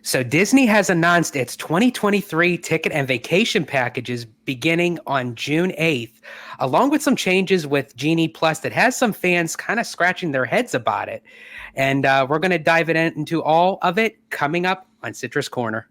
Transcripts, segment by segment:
So Disney has announced its 2023 ticket and vacation packages beginning on June 8th, along with some changes with Genie Plus that has some fans kind of scratching their heads about it. And we're going to dive into all of it coming up on Citrus Corner.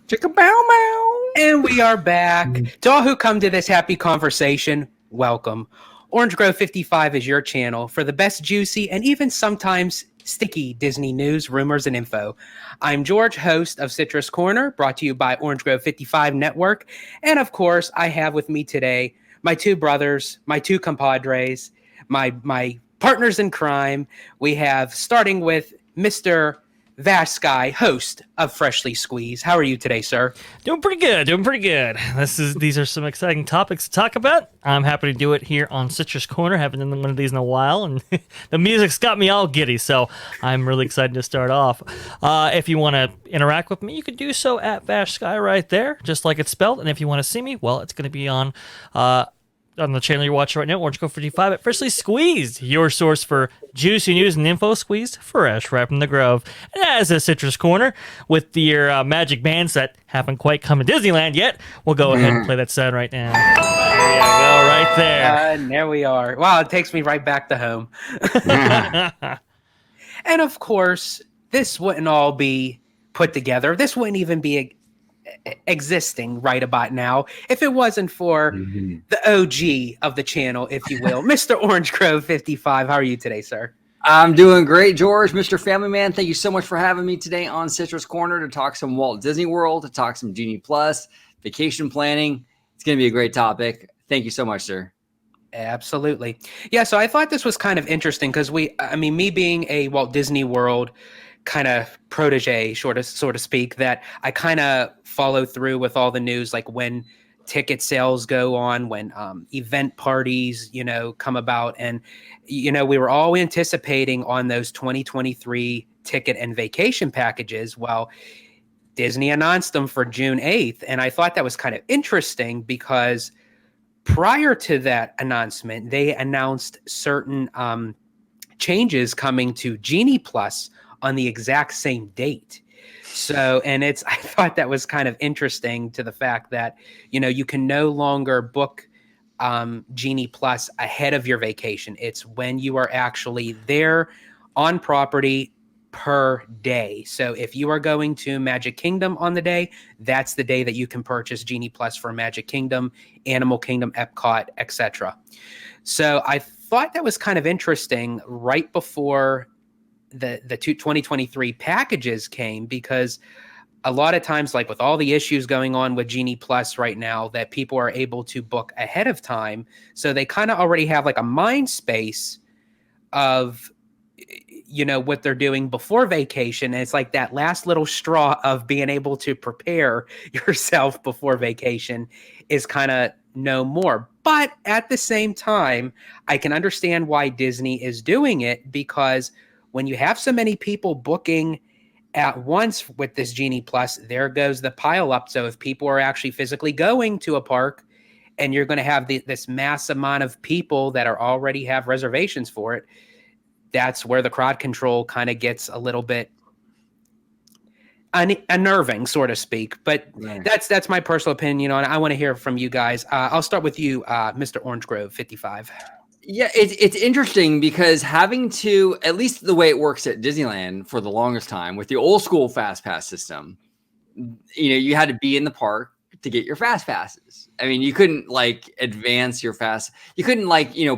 Chicka bow bow. And we are back. To all who come to this happy conversation, welcome. Orange Grove 55 is your channel for the best juicy and even sometimes sticky Disney news, rumors, and info. I'm George, host of Citrus Corner, brought to you by Orange Grove 55 Network. And of course, I have with me today my two brothers, my two compadres, my partners in crime. We have, starting with Mr. Vasky, host of Freshly Squeezed. How are you today, sir? Doing pretty good. These are some exciting topics to talk about. I'm happy to do it here on Citrus Corner. Haven't done one of these in a while, and the music's got me all giddy, so I'm really excited to start off. If you want to interact with me, you can do so at Vasky right there, just like it's spelled. And if you want to see me, well, it's going to be on the channel you're watching right now, Orange Grove 55 at Freshly Squeezed, your source for juicy news and info squeezed fresh right from the Grove. And as a Citrus Corner, with your magic bands that haven't quite come to Disneyland yet, we'll go ahead and play that sound right now. There you go, right there. And there we are. Wow, it takes me right back to home. And of course, this wouldn't all be put together. This wouldn't even be existing right about now if it wasn't for the OG of the channel, if you will, Mr. Orange Grove 55. How are you today, sir? I'm doing great, George. Mr. Family Man, thank you so much for having me today on Citrus Corner to talk some Walt Disney World, to talk some Genie Plus, vacation planning. It's going to be a great topic. Thank you so much, sir. Absolutely. Yeah, so I thought this was kind of interesting because me being a Walt Disney World kind of protege, so to speak, that I kind of follow through with all the news, like when ticket sales go on, when event parties, come about. And, we were all anticipating on those 2023 ticket and vacation packages. Well, Disney announced them for June 8th. And I thought that was kind of interesting because prior to that announcement, they announced certain changes coming to Genie Plus on the exact same date. So, and I thought that was kind of interesting to the fact that, you can no longer book Genie Plus ahead of your vacation. It's when you are actually there on property per day. So if you are going to Magic Kingdom on the day, that's the day that you can purchase Genie Plus for Magic Kingdom, Animal Kingdom, Epcot, etc. So I thought that was kind of interesting right before the 2023 packages came, because a lot of times, like with all the issues going on with Genie Plus right now, that people are able to book ahead of time. So they kind of already have like a mind space of, what they're doing before vacation. And it's like that last little straw of being able to prepare yourself before vacation is kind of no more. But at the same time, I can understand why Disney is doing it, because when you have so many people booking at once with this Genie Plus, there goes the pile up. So if people are actually physically going to a park and you're going to have this mass amount of people that are already have reservations for it, that's where the crowd control kind of gets a little bit unnerving, so to speak. But that's my personal opinion on it. I want to hear from you guys. I'll start with you, Mr. Orange Grove 55. Yeah, it's interesting because having to, at least the way it works at Disneyland for the longest time with the old school fast pass system, you had to be in the park to get your fast passes. I mean, you couldn't advance your fast. You couldn't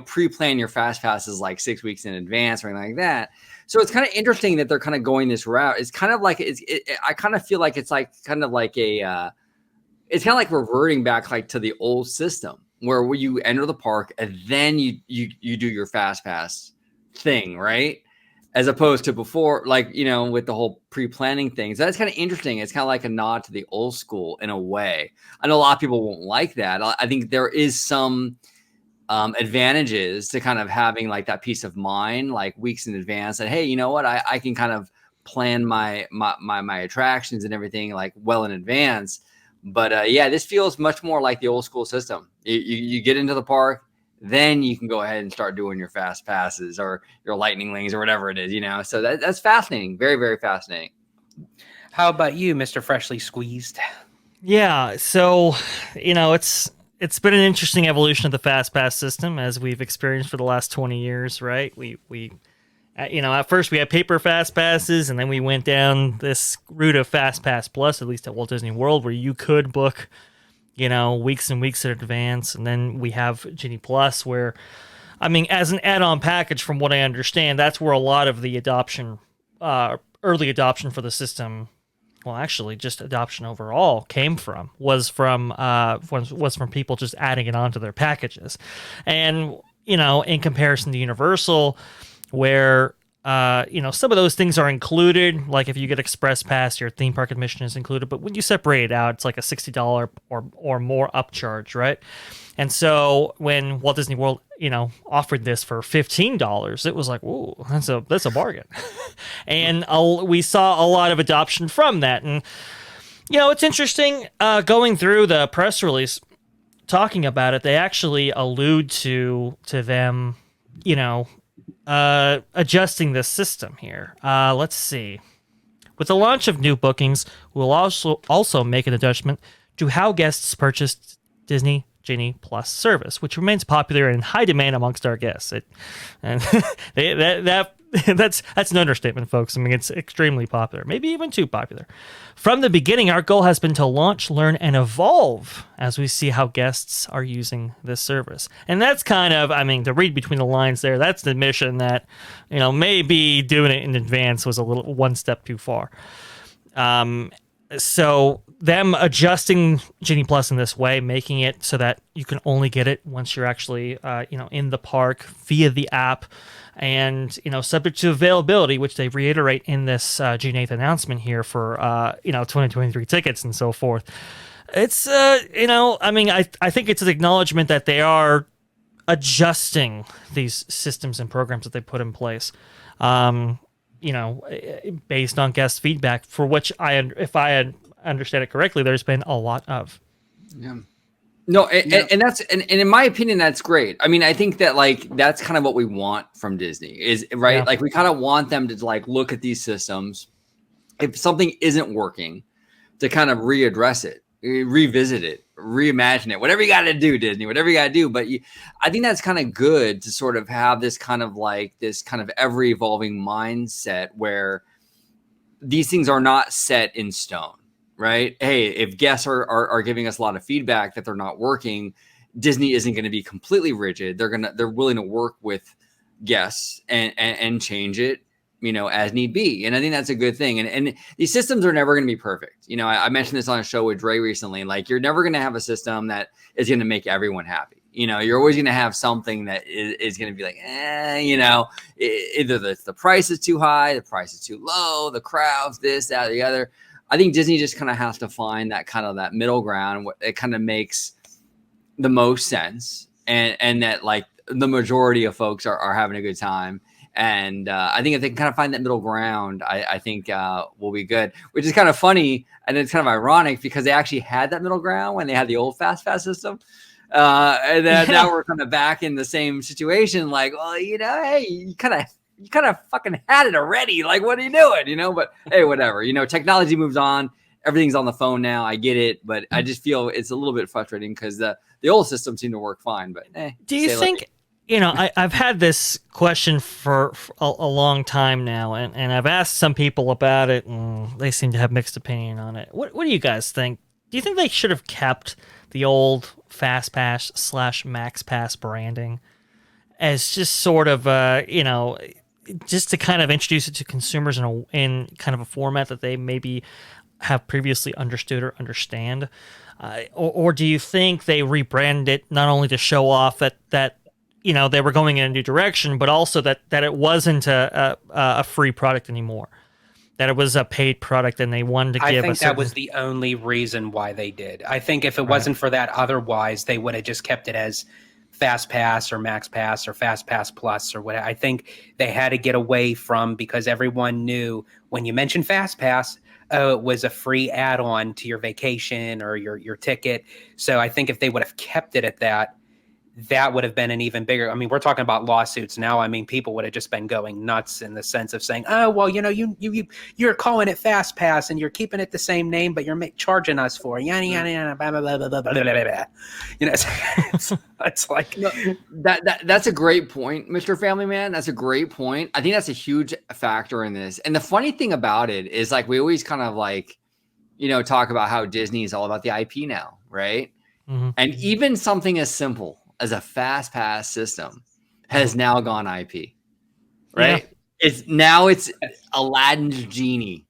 pre-plan your fast passes 6 weeks in advance or anything like that. So it's kind of interesting that they're kind of going this route. It's kind of like I kind of feel like it's it's kind of like reverting back to the old system, where you enter the park and then you do your fast pass thing, right? As opposed to before, with the whole pre-planning thing. So that's kind of interesting. It's kind of like a nod to the old school in a way. I know a lot of people won't like that. I think there is some advantages to kind of having like that peace of mind, like weeks in advance, that, hey, you know what, I can kind of plan my attractions and everything like well in advance. But yeah, this feels much more like the old school system. You get into the park, then you can go ahead and start doing your fast passes or your lightning lanes or whatever it is, you know. So that's fascinating. Very, very fascinating. How about you, Mr. Freshly Squeezed? Yeah, so it's been an interesting evolution of the fast pass system as we've experienced for the last 20 years, right? We at first we had paper fast passes, and then we went down this route of Fast Pass Plus, at least at Walt Disney World, where you could book, weeks and weeks in advance. And then we have GENIE Plus, where, as an add-on package, from what I understand, that's where a lot of the adoption, early adoption for the system, well, actually, just adoption overall was from people just adding it onto their packages. And, in comparison to Universal, where some of those things are included, like if you get Express Pass, your theme park admission is included, but when you separate it out, it's like a $60 or more upcharge, right? And so when Walt Disney World offered this for $15, it was like, ooh, that's a bargain. And we saw a lot of adoption from that. And it's interesting going through the press release talking about it. They actually allude to them adjusting this system here. Let's see. With the launch of new bookings, we'll also make an adjustment to how guests purchase Disney GENIE Plus service, which remains popular and in high demand amongst our guests. That's an understatement, folks. It's extremely popular, maybe even too popular. From the beginning, our goal has been to launch, learn, and evolve as we see how guests are using this service. And that's kind of, to read between the lines there, that's the mission that, maybe doing it in advance was a little one step too far. So them adjusting GENIE Plus in this way, making it so that you can only get it once you're actually, in the park via the app, and subject to availability, which they reiterate in this June 8th announcement here for 2023 tickets and so forth. It's I think it's an acknowledgement that they are adjusting these systems and programs that they put in place. Based on guest feedback, for which if I understand it correctly, there's been a lot of. Yeah. No, and that's and in my opinion, that's great. I think that that's kind of what we want from Disney, is right. Yeah. We kind of want them to look at these systems. If something isn't working, to kind of readdress it, revisit it, reimagine it, whatever you got to do, Disney, whatever you got to do. But I think that's kind of good to sort of have this kind of ever evolving mindset where these things are not set in stone, right? Hey, if guests are giving us a lot of feedback that they're not working, Disney isn't going to be completely rigid. They're willing to work with guests and change it, as need be. And I think that's a good thing. And these systems are never going to be perfect. I mentioned this on a show with Dre recently. You're never going to have a system that is going to make everyone happy. You're always going to have something that is going to be like, either the price is too high, the price is too low, the crowds, this, that, or the other. I think Disney just kind of has to find that middle ground. It kind of makes the most sense, and that the majority of folks are having a good time. And I think if they can kind of find that middle ground, I think we'll be good, which is kind of funny. And it's kind of ironic because they actually had that middle ground when they had the old Fast Pass system. And then now we're kind of back in the same situation. Hey, you kind of fucking had it already. What are you doing? But hey, whatever, technology moves on. Everything's on the phone now. I get it. But I just feel it's a little bit frustrating because the old system seemed to work fine. But do you think... I've had this question for a long time now, and I've asked some people about it, and they seem to have mixed opinion on it. What do you guys think? Do you think they should have kept the old Fast Pass / Max Pass branding as just sort of, just to kind of introduce it to consumers in kind of a format that they maybe have previously understood or understand? Or do you think they rebranded it not only to show off that they were going in a new direction, but also that it wasn't a free product anymore, that it was a paid product, and they wanted to give. I think that was the only reason why they did. I think if it wasn't for that, otherwise they would have just kept it as Fast Pass or Max Pass or Fast Pass Plus or whatever. I think they had to get away from, because everyone knew when you mentioned Fast Pass, it was a free add-on to your vacation or your ticket. So I think if they would have kept it at that, that would have been an even bigger. I mean, we're talking about lawsuits now. I mean, people would have just been going nuts in the sense of saying, "Oh, well, you're calling it Fast Pass and you're keeping it the same name, but you're charging us for it." Yada yada yada. Blah, blah, blah, blah, blah, blah, blah, blah. You know, it's like That's a great point, Mr. Family Man. That's a great point. I think that's a huge factor in this. And the funny thing about it is, like, we always kind of like, talk about how Disney is all about the IP now, right? Mm-hmm. And even something as simple as a Fast Pass system has now gone IP, right? Yeah. It's Aladdin's Genie.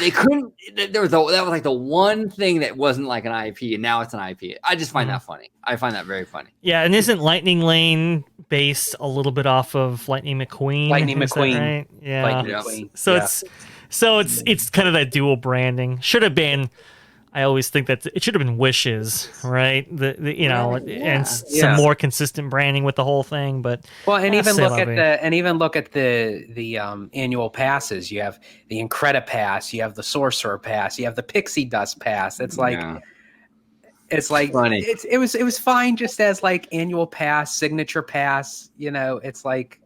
They couldn't. That was like the one thing that wasn't like an IP, and now it's an IP. I just find that funny. I find that very funny. Yeah, and isn't Lightning Lane based a little bit off of Lightning McQueen? Lightning McQueen, right? Yeah. Lightning McQueen. So it's kind of that dual branding. Should have been. I always think that it should have been Wishes, right? And some more consistent branding with the whole thing. But and even look at the annual passes. You have the Incredipass, you have the Sorcerer Pass, you have the Pixie Dust Pass. It's like funny. It was fine just as like annual pass, signature pass. It's like.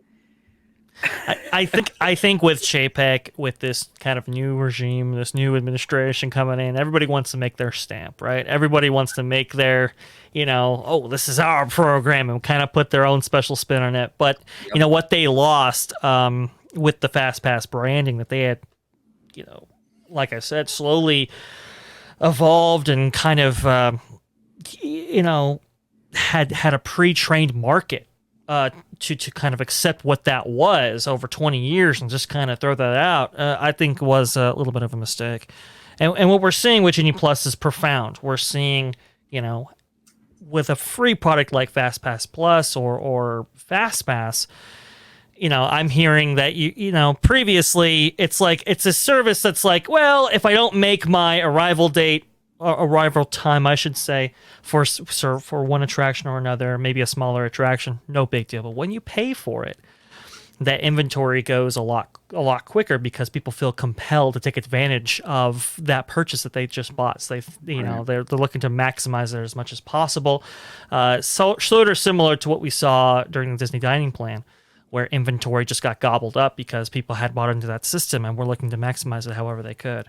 I think with Chapek, with this kind of new regime, this new administration coming in, everybody wants to make their stamp, right? Everybody wants to make their, this is our program, and kind of put their own special spin on it. But what they lost with the Fast Pass branding that they had, like I said, slowly evolved and kind of, had a pre-trained market. To kind of accept what that was over 20 years and just kind of throw that out, I think was a little bit of a mistake. And what we're seeing with Genie Plus is profound. We're seeing, with a free product like Fast Pass Plus or Fast Pass, I'm hearing that previously it's a service that's like, well, if I don't make my arrival time, I should say, for one attraction or another, maybe a smaller attraction, no big deal. But when you pay for it, that inventory goes a lot quicker because people feel compelled to take advantage of that purchase that they just bought. So they're looking to maximize it as much as possible. Sort of similar to what we saw during the Disney Dining Plan, where inventory just got gobbled up because people had bought into that system and were looking to maximize it however they could.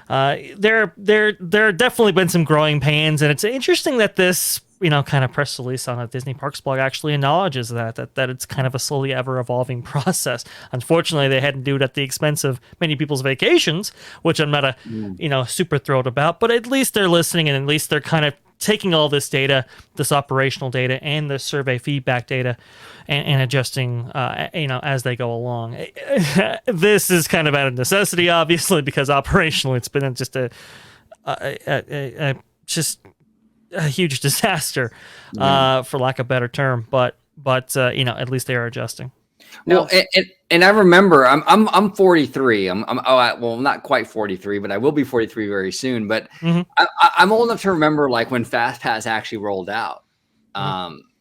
There definitely been some growing pains, and it's interesting that this, kind of press release on a Disney Parks blog actually acknowledges that it's kind of a slowly ever evolving process. Unfortunately, they had to do it at the expense of many people's vacations, which I'm not super thrilled about, but at least they're listening, and at least they're kind of taking all this data, this operational data and the survey feedback data, and adjusting, as they go along. This is kind of out of necessity, obviously, because operationally it's been just a huge disaster, for lack of a better term. But at least they are adjusting. Well, and I remember I'm 43. Well, not quite 43, but I will be 43 very soon. But I'm old enough to remember like when Fast Pass actually rolled out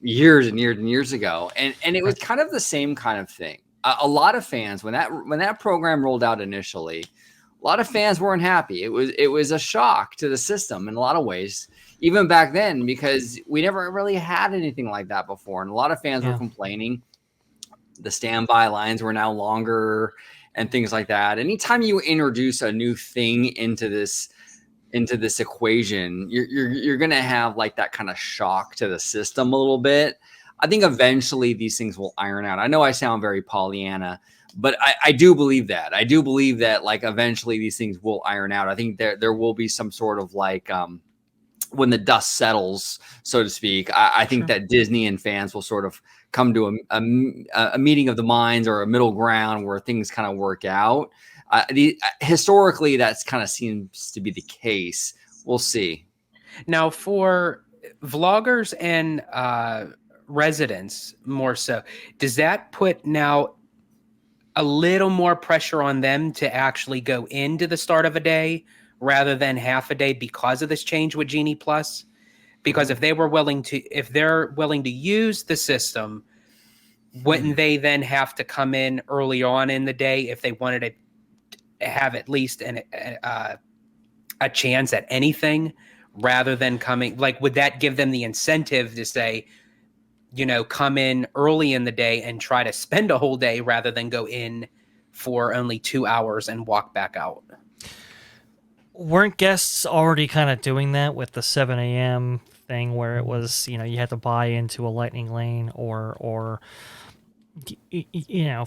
years and years and years ago, and it was kind of the same kind of thing. A lot of fans when that program rolled out initially, a lot of fans weren't happy. It was a shock to the system in a lot of ways, even back then, because we never really had anything like that before, and a lot of fans were complaining. The standby lines were now longer and things like that. Anytime you introduce a new thing into this equation, you're going to have like that kind of shock to the system a little bit. I think eventually these things will iron out. I know I sound very Pollyanna, but I do believe that. I do believe that like eventually these things will iron out. I think there will be some sort of like when the dust settles, so to speak. I think that Disney and fans will sort of come to a meeting of the minds or a middle ground where things kind of work out. Historically, that's kind of seems to be the case. We'll see. Now, for vloggers and residents more so, does that put now a little more pressure on them to actually go into the start of a day rather than half a day because of this change with Genie Plus? Because if they're willing to use the system, wouldn't they then have to come in early on in the day if they wanted to have at least a chance at anything, rather than coming? Like, would that give them the incentive to say, come in early in the day and try to spend a whole day rather than go in for only 2 hours and walk back out? Weren't guests already kind of doing that with the 7 a.m. thing, where it was, you had to buy into a lightning lane or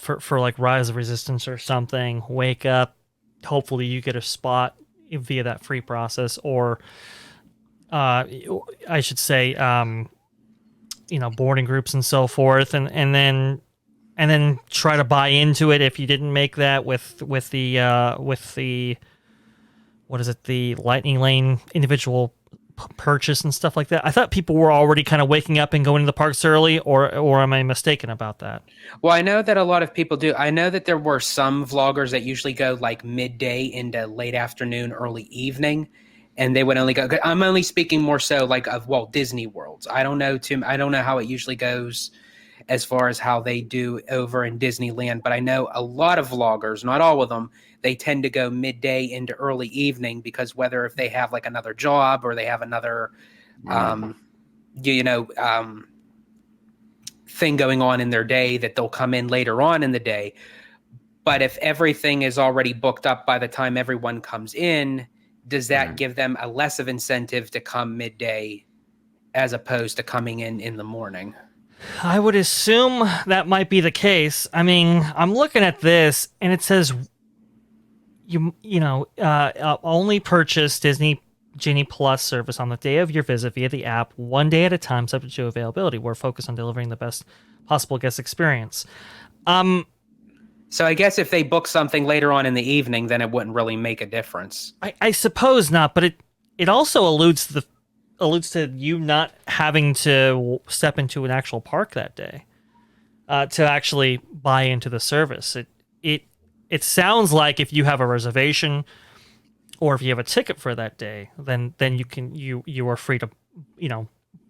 for like Rise of Resistance or something, wake up, hopefully you get a spot via that free process, or I should say, boarding groups and so forth, and then try to buy into it if you didn't make that with the what is it, the lightning lane individual purchase and stuff like that. I thought people were already kind of waking up and going to the parks early, or am I mistaken about that? Well, I know that a lot of people do. I know that there were some vloggers that usually go like midday into late afternoon, early evening, and they would only go. I'm only speaking more so like of Walt Disney Worlds. I don't know how it usually goes as far as how they do over in Disneyland, but I know a lot of vloggers, not all of them, they tend to go midday into early evening, because whether if they have like another job or they have another, thing going on in their day, that they'll come in later on in the day. But if everything is already booked up by the time everyone comes in, does that give them a less of incentive to come midday as opposed to coming in the morning? I would assume that might be the case. I mean, I'm looking at this and it says only purchase Disney GENIE Plus service on the day of your visit via the app, 1 day at a time, subject to availability. We're focused on delivering the best possible guest experience. So I guess if they book something later on in the evening, then it wouldn't really make a difference. I suppose not, but it also alludes to you not having to step into an actual park that day to actually buy into the service. It sounds like if you have a reservation or if you have a ticket for that day, then you are free to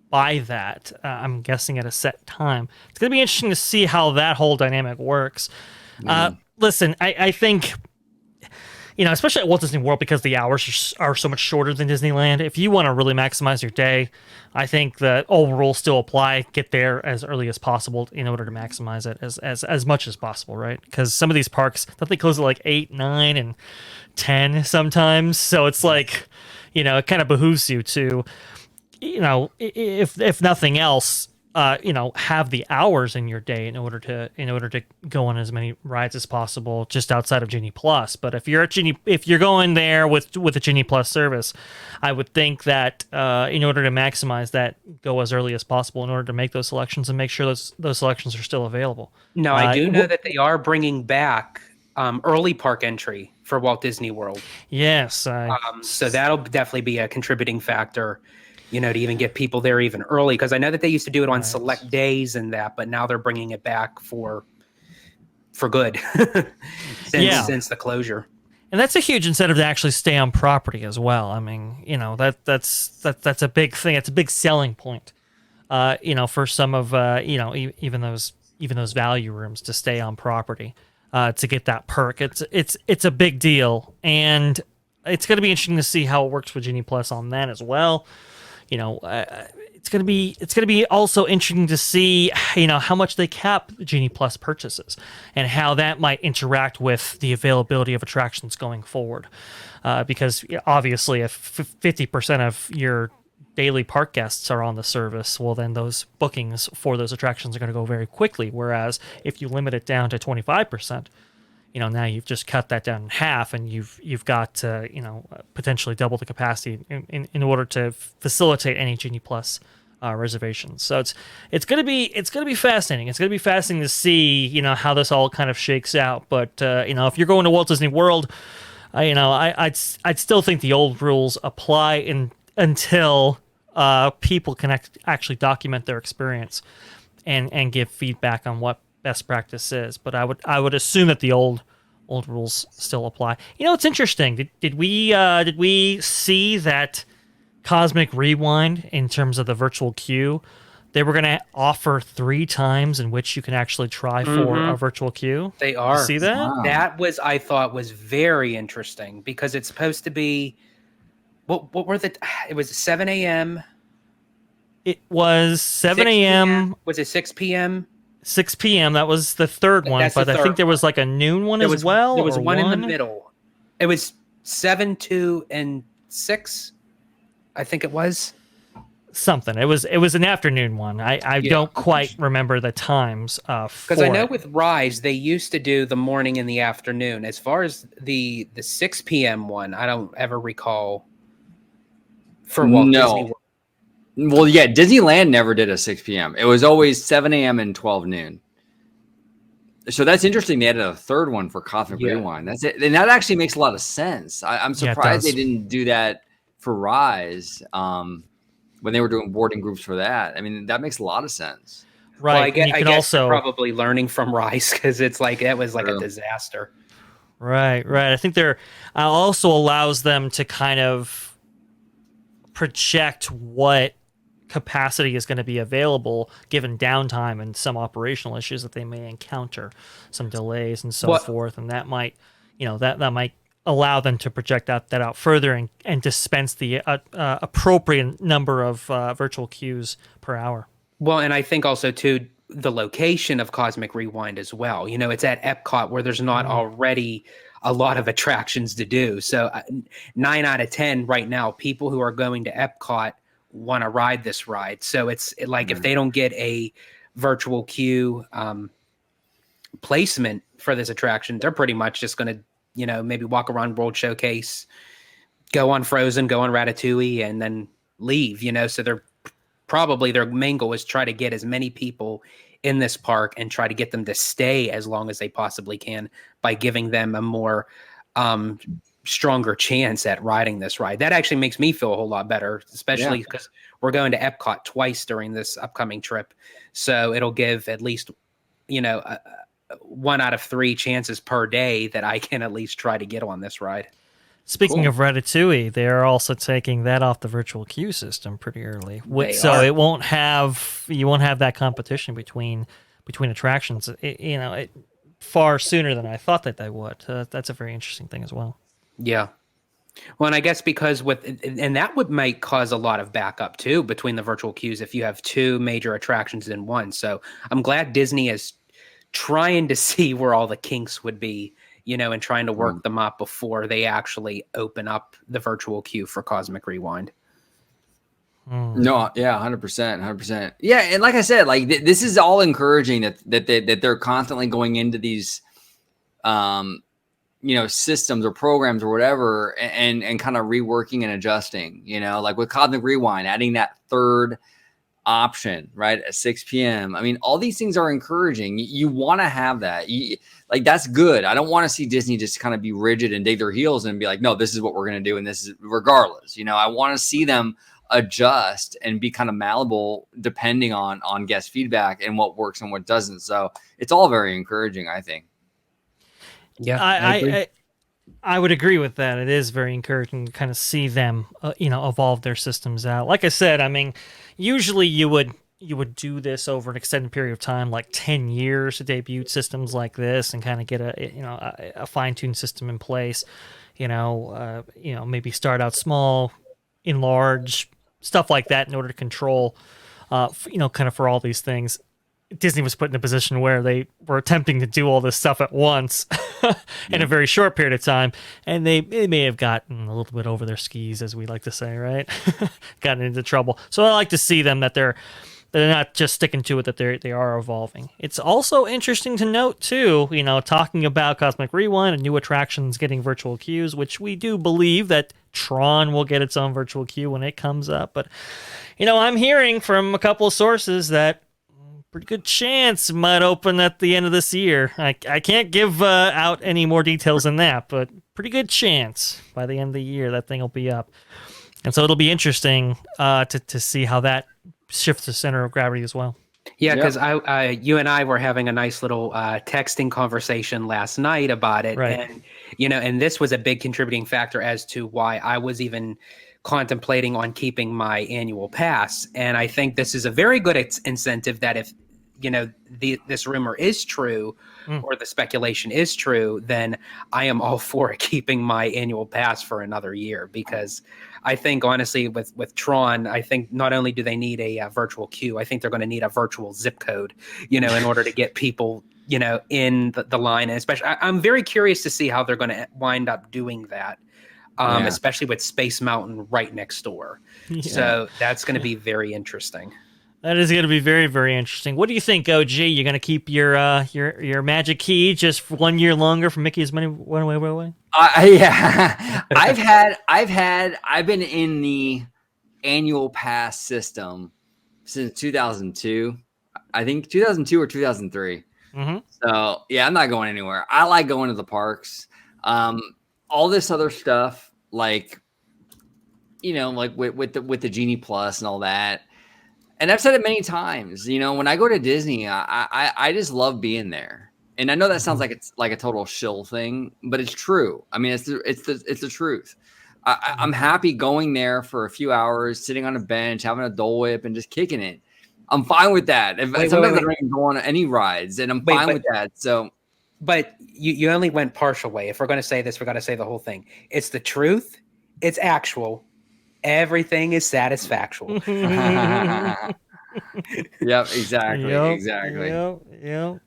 buy that. I'm guessing at a set time. It's going to be interesting to see how that whole dynamic works. Listen, I think, especially at Walt Disney World, because the hours are so much shorter than Disneyland, if you want to really maximize your day, I think the old rules still apply. Get there as early as possible in order to maximize it as much as possible, right? Because some of these parks, don't they close at like 8, 9, and 10 sometimes? So it's like, it kind of behooves you to, if nothing else, have the hours in your day in order to go on as many rides as possible just outside of GENIE Plus. But if you're going there with the GENIE Plus service, I would think that in order to maximize that, go as early as possible in order to make those selections and make sure those selections are still available. No, I do know that they are bringing back early park entry for Walt Disney World. Yes. So that'll definitely be a contributing factor, to even get people there even early. Because I know that they used to do it on select days and that, but now they're bringing it back for good since the closure. And that's a huge incentive to actually stay on property as well. I mean, that's a big thing. It's a big selling point, for some of, even those value rooms to stay on property, to get that perk. It's a big deal. And it's going to be interesting to see how it works with GENIE Plus on that as well. It's going to be also interesting to see, how much they cap GENIE Plus purchases and how that might interact with the availability of attractions going forward. Because obviously, if 50% of your daily park guests are on the service, well, then those bookings for those attractions are going to go very quickly. Whereas if you limit it down to 25%, now you've just cut that down in half, and you've got to, potentially double the capacity in order to facilitate any GENIE Plus reservations. So it's going to be fascinating. It's going to be fascinating to see, how this all kind of shakes out. But if you're going to Walt Disney World, I'd still think the old rules apply until people can actually document their experience and give feedback on what best practice is. But I would assume that the old rules still apply. It's interesting. Did we see that Cosmic Rewind, in terms of the virtual queue, they were going to offer 3 times in which you can actually try for a virtual queue. They You are. see that? Wow. That was, I thought, was very interesting because it's supposed to be. What were the? It was 7 a.m. It was 7 6 a.m., Was it 6 p.m.? 6 p.m. That was the third one, That's the but I think third there was like a noon one There as was well. there was or one in the middle. It was 7, 2, and 6. I think it was. Something. It was an afternoon one. I Yeah. don't quite remember the times Because I know with Rise they used to do the morning and the afternoon. As far as the 6 p.m. one, I don't ever recall for Walt Disney No. World. Well, yeah, Disneyland never did a 6 p.m. It was always 7 a.m. and 12 noon. So that's interesting. They added a third one for Cosmic Yeah. Rewind. That's it. And that actually makes a lot of sense. I'm Yeah, it surprised they does. didn't do that for Rise when they were doing boarding groups for that. I mean, that makes a lot of sense. Right. Well, and you I can guess also they're probably learning from Rise because it's like it was like a True. disaster. Right. I think there also allows them to kind of project what capacity is going to be available given downtime and some operational issues that they may encounter, some delays and so forth, and that might, that might allow them to project that out further and dispense the appropriate number of virtual queues per hour. Well, and I think also too the location of Cosmic Rewind as well. It's at Epcot where there's not already a lot of attractions to do. So 9 out of 10 right now, people who are going to Epcot want to ride this ride. So it's like if they don't get a virtual queue placement for this attraction, they're pretty much just going to, maybe walk around World Showcase, go on Frozen, go on Ratatouille, and then leave, So their main goal is try to get as many people in this park and try to get them to stay as long as they possibly can by giving them a more stronger chance at riding this ride. That actually makes me feel a whole lot better, especially because we're going to Epcot twice during this upcoming trip. So it'll give at least, 1 out of 3 chances per day that I can at least try to get on this ride. Speaking of Ratatouille, they're also taking that off the virtual queue system pretty early, so you won't have that competition between attractions. Far sooner than I thought that they would. That's a very interesting thing as well. Yeah. Well, and I guess because and that might cause a lot of backup too between the virtual queues if you have 2 major attractions in one. So I'm glad Disney is trying to see where all the kinks would be, and trying to work them up before they actually open up the virtual queue for Cosmic Rewind. No, yeah, 100%. Yeah, and like I said, like this is all encouraging that they're constantly going into these systems or programs or whatever and kind of reworking and adjusting, like with Cosmic Rewind, adding that third option right at 6 p.m. I mean, all these things are encouraging. You want to have that. That's good. I don't want to see Disney just kind of be rigid and dig their heels and be like, no, this is what we're going to do. And this is regardless, I want to see them adjust and be kind of malleable depending on guest feedback and what works and what doesn't. So it's all very encouraging, I think. Yeah, I would agree with that. It is very encouraging to kind of see them, evolve their systems out. Like I said, I mean, usually you would do this over an extended period of time, like 10 years to debut systems like this and kind of get a fine-tuned system in place. Maybe start out small, enlarge, stuff like that in order to control, kind of for all these things. Disney was put in a position where they were attempting to do all this stuff at once in a very short period of time, and they may have gotten a little bit over their skis, as we like to say, right? Gotten into trouble. So I like to see them that they're not just sticking to it, that they are evolving. It's also interesting to note too, talking about Cosmic Rewind and new attractions getting virtual queues, which we do believe that Tron will get its own virtual queue when it comes up. But I'm hearing from a couple of sources that pretty good chance it might open at the end of this year. I can't give out any more details than that, but pretty good chance by the end of the year that thing will be up. And so it'll be interesting to see how that shifts the center of gravity as well. Yeah, because you and I were having a nice little texting conversation last night about it, right. And and this was a big contributing factor as to why I was even contemplating on keeping my annual pass. And I think this is a very good incentive that if, this rumor is true or the speculation is true, then I am all for keeping my annual pass for another year, because I think honestly with Tron, I think not only do they need a virtual queue, I think they're going to need a virtual zip code, in order to get people, in the line. And especially, I'm very curious to see how they're going to wind up doing that. Especially with Space Mountain right next door. Yeah. So that's going to be very interesting. That is going to be very, very interesting. What do you think, OG? You're going to keep your magic key just for 1 year longer for Mickey's Money One Way? Yeah, I've been in the annual pass system since 2002. I think 2002 or 2003. Mm-hmm. So yeah, I'm not going anywhere. I like going to the parks. All this other stuff, like, with the Genie Plus and all that. And I've said it many times, when I go to Disney, I just love being there. And I know that sounds like it's like a total shill thing, but it's true. I mean, it's the truth. I'm happy going there for a few hours, sitting on a bench, having a Dole Whip, and just kicking it. I'm fine with that. Sometimes I don't even go on any rides, and I'm fine with that. So, but you only went partial way. If we're going to say this, we're going to say the whole thing. It's the truth. It's actual. Everything is satisfactual. Yep, exactly. Yep.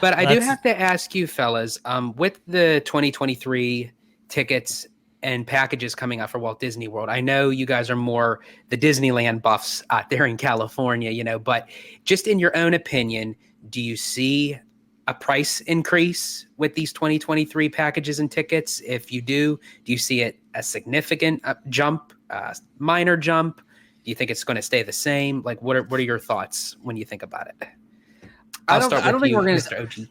But I do have to ask you, fellas, with the 2023 tickets and packages coming out for Walt Disney World, I know you guys are more the Disneyland buffs out there in California, but just in your own opinion, do you see a price increase with these 2023 packages and tickets? If you do you see it a significant jump, minor jump? Do you think it's going to stay the same? Like, what are your thoughts when you think about it? I don't think we're going to.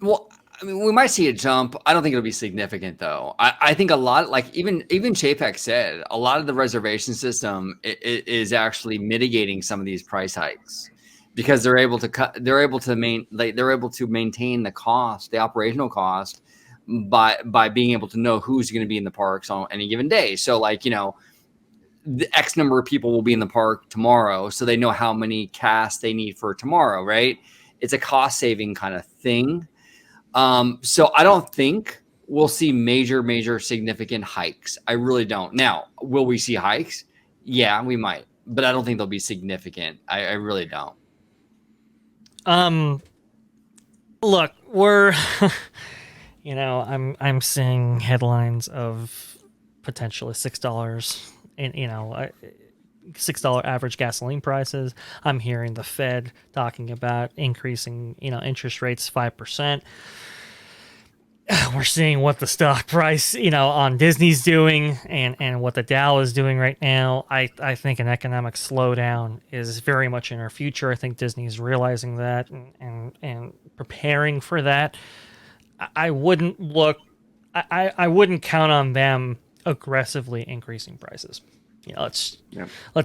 Well, I mean, we might see a jump. I don't think it'll be significant, though. I think a lot, like even Chapek said, a lot of the reservation system is actually mitigating some of these price hikes, because they're able to maintain the cost, the operational cost, by being able to know who's going to be in the parks on any given day. So, the X number of people will be in the park tomorrow, so they know how many casts they need for tomorrow, right? It's a cost saving kind of thing. So I don't think we'll see major significant hikes. I really don't. Now, will we see hikes? Yeah, we might, but I don't think they'll be significant. I really don't. Look, we're, I'm seeing headlines of potentially $6 in, $6 average gasoline prices. I'm hearing the Fed talking about increasing, interest rates 5%. We're seeing what the stock price, on Disney's doing and what the Dow is doing right now. I think an economic slowdown is very much in our future. I think Disney is realizing that and preparing for that. I wouldn't count on them aggressively increasing prices. Let's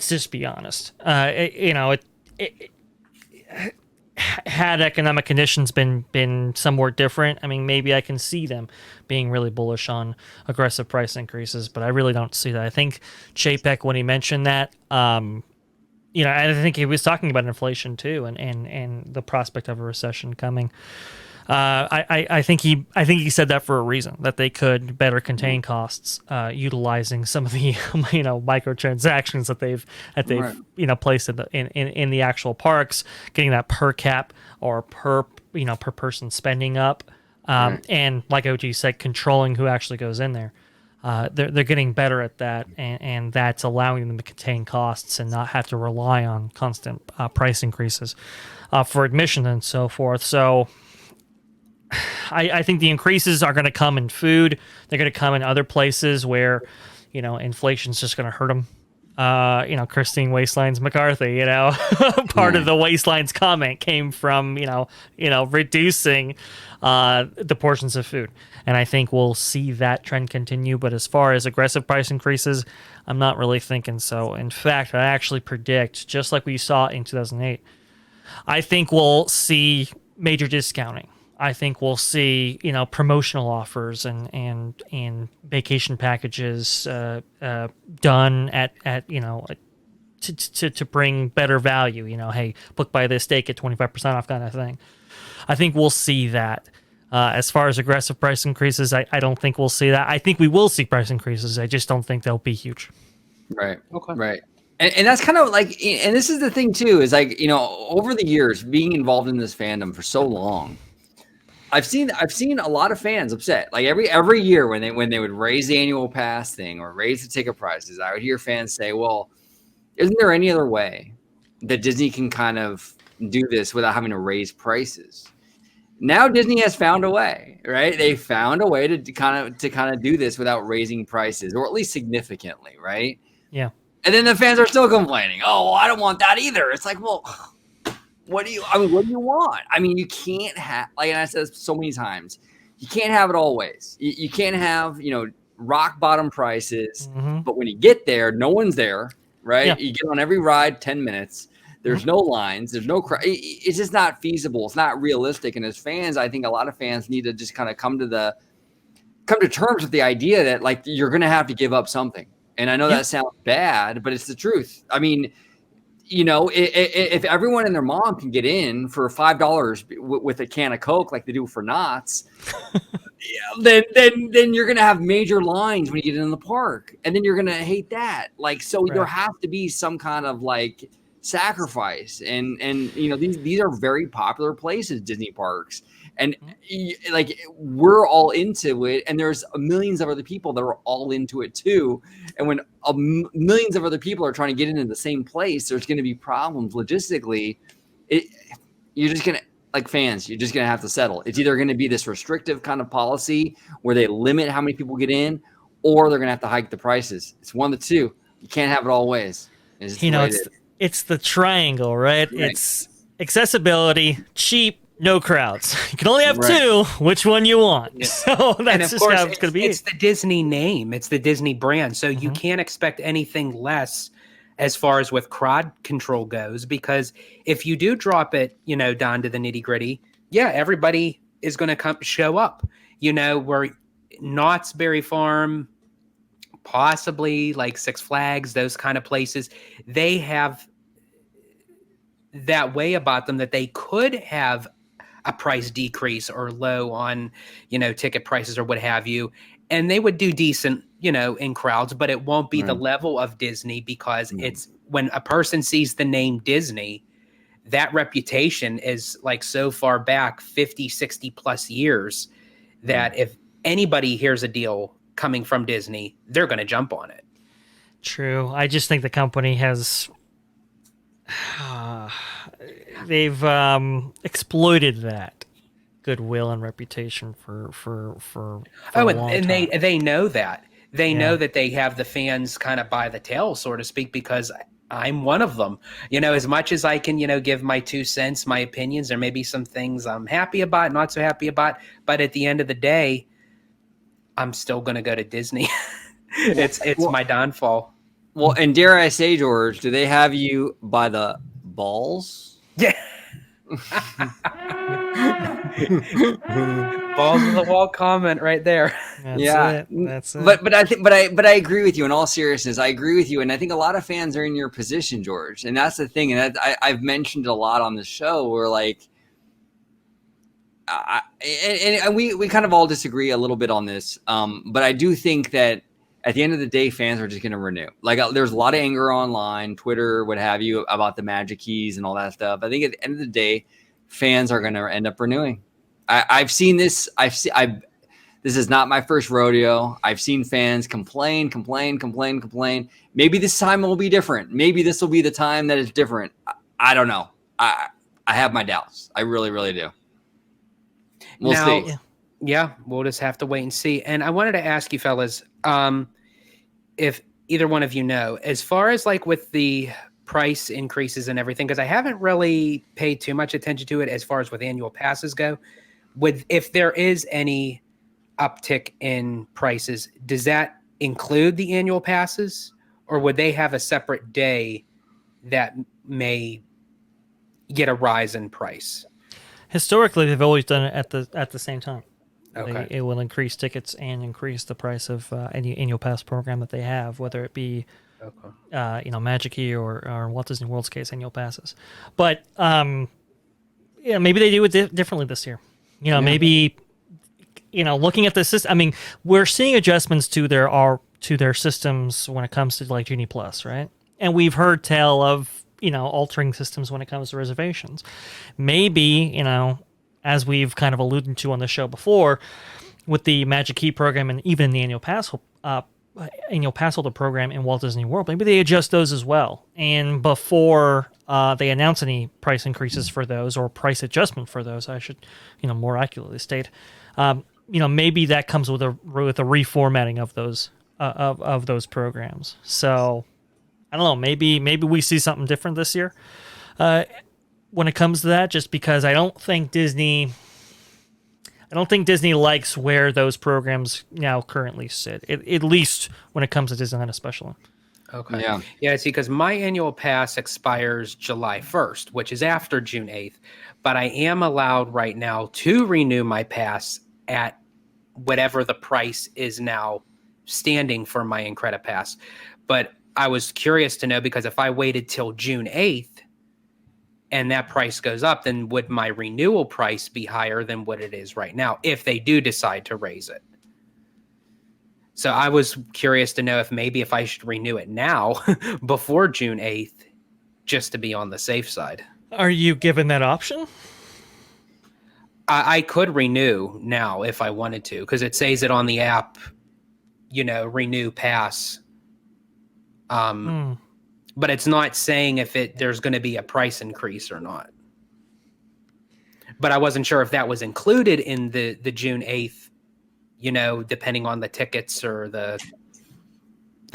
just be honest. Had economic conditions been somewhat different, I mean, maybe I can see them being really bullish on aggressive price increases, but I really don't see that. I think Chapek, when he mentioned that, I think he was talking about inflation too, and the prospect of a recession coming. I think he said that for a reason, that they could better contain costs, utilizing some of the microtransactions that they've right. Placed in the actual parks, getting that per cap or per person spending up, right. And like OG said, controlling who actually goes in there. They're getting better at that, and that's allowing them to contain costs and not have to rely on constant price increases for admission and so forth. So I think the increases are going to come in food. They're going to come in other places where, inflation's just going to hurt them. Christine Waistline's McCarthy, part of the Waistline's comment came from, reducing the portions of food. And I think we'll see that trend continue. But as far as aggressive price increases, I'm not really thinking so. In fact, I actually predict, just like we saw in 2008, I think we'll see major discounting. I think we'll see, promotional offers and vacation packages done at to bring better value. Hey, book by this date, get 25% off, kind of thing. I think we'll see that. As far as aggressive price increases, I don't think we'll see that. I think we will see price increases. I just don't think they'll be huge. Right. Okay. Right. And that's kind of like, and this is the thing too, is like, over the years being involved in this fandom for so long, I've seen a lot of fans upset. Like every year when they would raise the annual pass thing or raise the ticket prices, I would hear fans say, well, isn't there any other way that Disney can kind of do this without having to raise prices? Now Disney has found a way, right? They found a way to kind of do this without raising prices, or at least significantly, right? Yeah. And then the fans are still complaining. Oh, well, I don't want that either. It's like, well, what do you want? I mean, you can't have, like, and I said this so many times, you can't have it always. You can't have, rock bottom prices, but when you get there, no one's there, right? Yeah. You get on every ride 10 minutes. There's no lines. There's no crowd. It's just not feasible. It's not realistic. And as fans, I think a lot of fans need to just kind of come to terms with the idea that, like, you're going to have to give up something. And I know that sounds bad, but it's the truth. I mean, if everyone and their mom can get in for $5 with a can of Coke like they do for Knott's, then you're going to have major lines when you get in the park. And then you're going to hate that. Like, so there has to be some kind of, like, sacrifice. And these are very popular places, Disney parks. And like, we're all into it, and there's millions of other people that are all into it too. And when millions of other people are trying to get into the same place, there's going to be problems logistically. You're just going to, like, fans, you're just going to have to settle. It's either going to be this restrictive kind of policy where they limit how many people get in, or they're going to have to hike the prices. It's one of the two. You can't have it all ways. It's the triangle, right? It's accessibility, cheap, no crowds. You can only have two. Which one you want? Yeah. So that's just how it's going to be. It's the Disney name. It's the Disney brand. So you can't expect anything less as far as with crowd control goes, because if you do drop it, down to the nitty gritty, everybody is going to show up. Where Knott's Berry Farm, possibly like Six Flags, those kind of places, they have that way about them that they could have a price decrease or low on, ticket prices or what have you. And they would do decent, in crowds, but it won't be the level of Disney, because it's when a person sees the name Disney, that reputation is like so far back 50, 60 plus years that if anybody hears a deal coming from Disney, they're going to jump on it. True. I just think the company has they've exploited that goodwill and reputation for a long time. They know that. They know that they have the fans kind of by the tail, so to speak, because I'm one of them. As much as I can, give my 2 cents, my opinions, there may be some things I'm happy about, not so happy about, but at the end of the day, I'm still going to go to Disney. It's my downfall. Well, and dare I say, George, do they have you by the balls? Yeah. Balls of the wall comment right there. That's it. But I agree with you. In all seriousness, I agree with you, and I think a lot of fans are in your position, George. And that's the thing. And I've mentioned a lot on the show. Where, like, and we kind of all disagree a little bit on this. But I do think that at the end of the day, fans are just going to renew. Like, there's a lot of anger online, Twitter, what have you, about the Magic Keys and all that stuff. I think at the end of the day, fans are going to end up renewing. I've seen this. This is not my first rodeo. I've seen fans complain. Maybe this time will be different. Maybe this will be the time that it's different. I don't know. I have my doubts. I really, really do. We'll see. Yeah, we'll just have to wait and see. And I wanted to ask you fellas, if either one of you know, as far as like with the price increases and everything, because I haven't really paid too much attention to it as far as with annual passes go, if there is any uptick in prices, does that include the annual passes, or would they have a separate day that may get a rise in price? Historically, they've always done it at the same time. Okay. It will increase tickets and increase the price of any annual pass program that they have, whether it be Magic Key or Walt Disney World's case annual passes. But maybe they do it differently this year. Maybe looking at the system. I mean, we're seeing adjustments to their systems when it comes to like Genie Plus, right? And we've heard tell of altering systems when it comes to reservations. Maybe as we've kind of alluded to on the show before, with the Magic Key program and even the annual pass holder program in Walt Disney World, maybe they adjust those as well. And before they announce any price increases for those or price adjustment for those, I should more accurately state, maybe that comes with a reformatting of those programs. So I don't know. Maybe we see something different this year. When it comes to that, just because I don't think Disney likes where those programs now currently sit, at least when it comes to Disneyland especially. Okay. Yeah, see, because my annual pass expires July 1st, which is after June 8th, but I am allowed right now to renew my pass at whatever the price is now standing for my Incredipass Pass. But I was curious to know, because if I waited till June 8th, and that price goes up, then would my renewal price be higher than what it is right now if they do decide to raise it? So I was curious to know if I should renew it now before June 8th, just to be on the safe side. Are you given that option? I could renew now if I wanted to, because it says it on the app, renew pass. But it's not saying if there's going to be a price increase or not. But I wasn't sure if that was included in the June 8th, depending on the tickets or the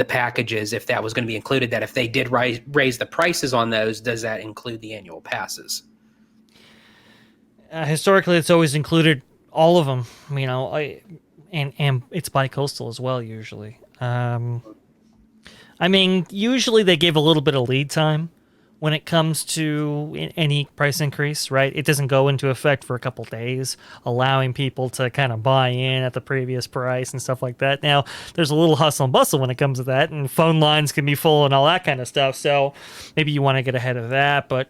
packages, if that was going to be included, that if they did raise the prices on those, does that include the annual passes? Historically, it's always included all of them, and it's bi-coastal as well, usually. Usually they give a little bit of lead time when it comes to any price increase, right? It doesn't go into effect for a couple days, allowing people to kind of buy in at the previous price and stuff like that. Now, there's a little hustle and bustle when it comes to that, and phone lines can be full and all that kind of stuff, so maybe you want to get ahead of that, but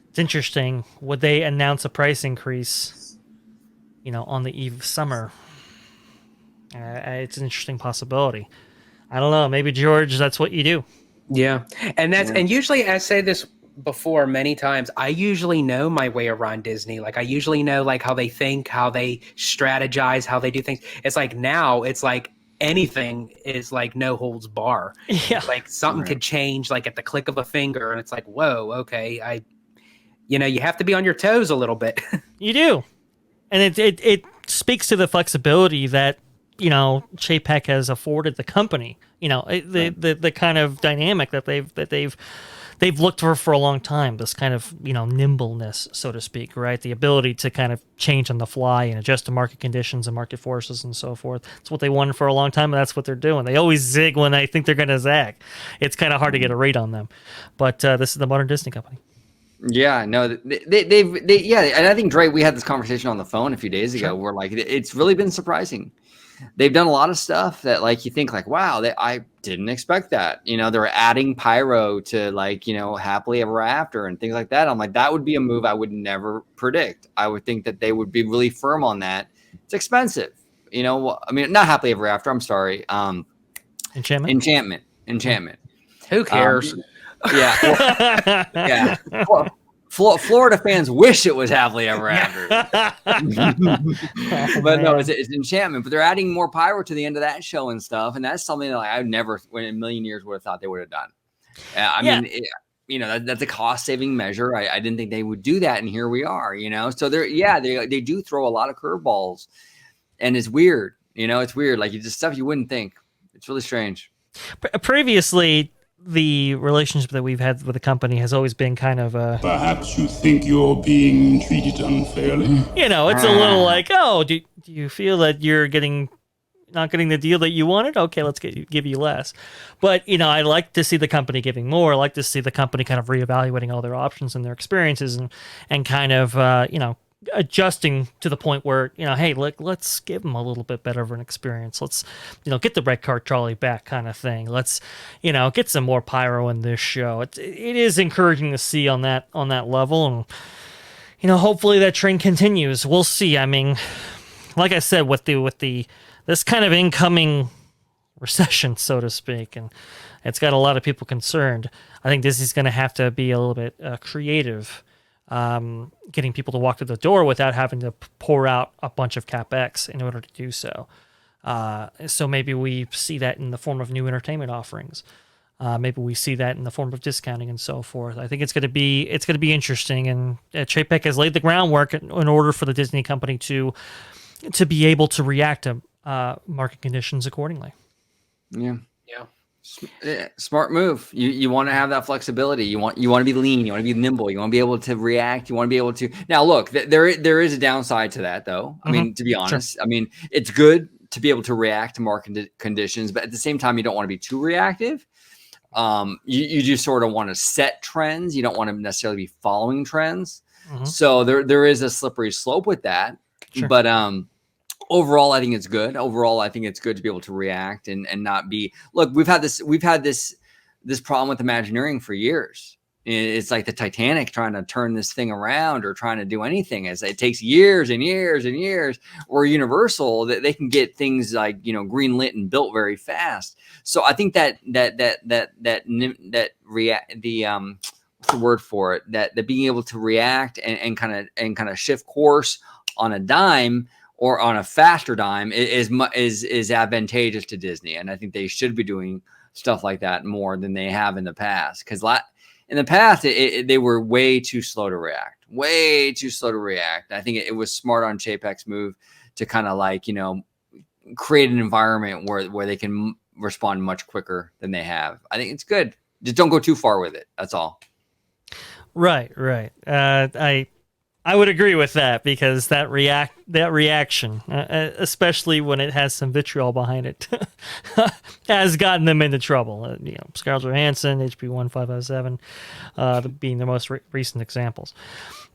it's interesting. Would they announce a price increase, on the eve of summer? It's an interesting possibility. I don't know. Maybe, George, that's what you do. Yeah. And usually, I say this before many times, I usually know my way around Disney. Like, I usually know like how they think, how they strategize, how they do things. It's like now it's like anything is like no holds bar. Yeah. Like something could change like at the click of a finger. And it's like, whoa, okay. You have to be on your toes a little bit. You do. And it speaks to the flexibility that Chapek has afforded the company. The kind of dynamic that they've looked for a long time. This kind of nimbleness, so to speak, right? The ability to kind of change on the fly and adjust to market conditions and market forces and so forth. That's what they wanted for a long time, and that's what they're doing. They always zig when they think they're going to zag. It's kind of hard to get a rate on them, but this is the modern Disney company. Yeah, no, and I think, Dre, we had this conversation on the phone a few days ago where like it's really been surprising. They've done a lot of stuff that like you think like, wow, I didn't expect that. They're adding pyro to like, happily ever after and things like that. I'm like, that would be a move I would never predict. I would think that they would be really firm on that. It's expensive. Not happily ever after. I'm sorry. Enchantment. Who cares? Yeah. Florida fans wish it was happily ever after. But no, it's Enchantment. But they're adding more pyro to the end of that show and stuff. And that's something that I never in a million years would have thought they would have done. That's a cost saving measure. I didn't think they would do that. And here we are, So they do throw a lot of curveballs. And it's weird. It's weird. Like it's just stuff you wouldn't think. It's really strange. Previously, the relationship that we've had with the company has always been kind of Perhaps you think you're being treated unfairly. It's a little like, oh, do you feel that you're getting not getting the deal that you wanted. Okay, let's give you less. But, I like to see the company giving more. I like to see the company kind of reevaluating all their options and their experiences and kind of, adjusting to the point where, hey, let's give them a little bit better of an experience. Let's, get the red cart trolley back kind of thing. Let's, get some more pyro in this show. It is encouraging to see on that level. And, hopefully that trend continues. We'll see. I mean, like I said, with this kind of incoming recession, so to speak, and it's got a lot of people concerned, I think Disney's going to have to be a little bit creative, getting people to walk through the door without having to pour out a bunch of CapEx in order to do so. So maybe we see that in the form of new entertainment offerings. Maybe we see that in the form of discounting and so forth. I think it's going to be interesting, and Chapek has laid the groundwork in order for the Disney company to be able to react to market conditions accordingly. Yeah. Smart move. You want to have that flexibility. You want to be lean. You want to be nimble. You want to be able to react. You want to be able to. Now, look, there is a downside to that, though. I mean, to be honest, sure. I mean, it's good to be able to react to market conditions, but at the same time, you don't want to be too reactive. You just sort of want to set trends. You don't want to necessarily be following trends. So there is a slippery slope with that. Sure. But overall, I think it's good. Overall, I think it's good to be able to react and not be. Look, we've had this problem with Imagineering for years. It's like the Titanic trying to turn this thing around or trying to do anything. It takes years and years and years. Or Universal, that they can get things like greenlit and built very fast. So I think that what's the word for it? That being able to react and kind of shift course on a dime or on a faster dime is advantageous to Disney, and I think they should be doing stuff like that more than they have in the past. Because in the past, they were way too slow to react. Way too slow to react. I think it was smart on Chapek's move to kind of create an environment where they can respond much quicker than they have. I think it's good. Just don't go too far with it. That's all. Right. I would agree with that, because that reaction, especially when it has some vitriol behind it, has gotten them into trouble. Scarlett Johansson, HP 1507, being the most recent examples.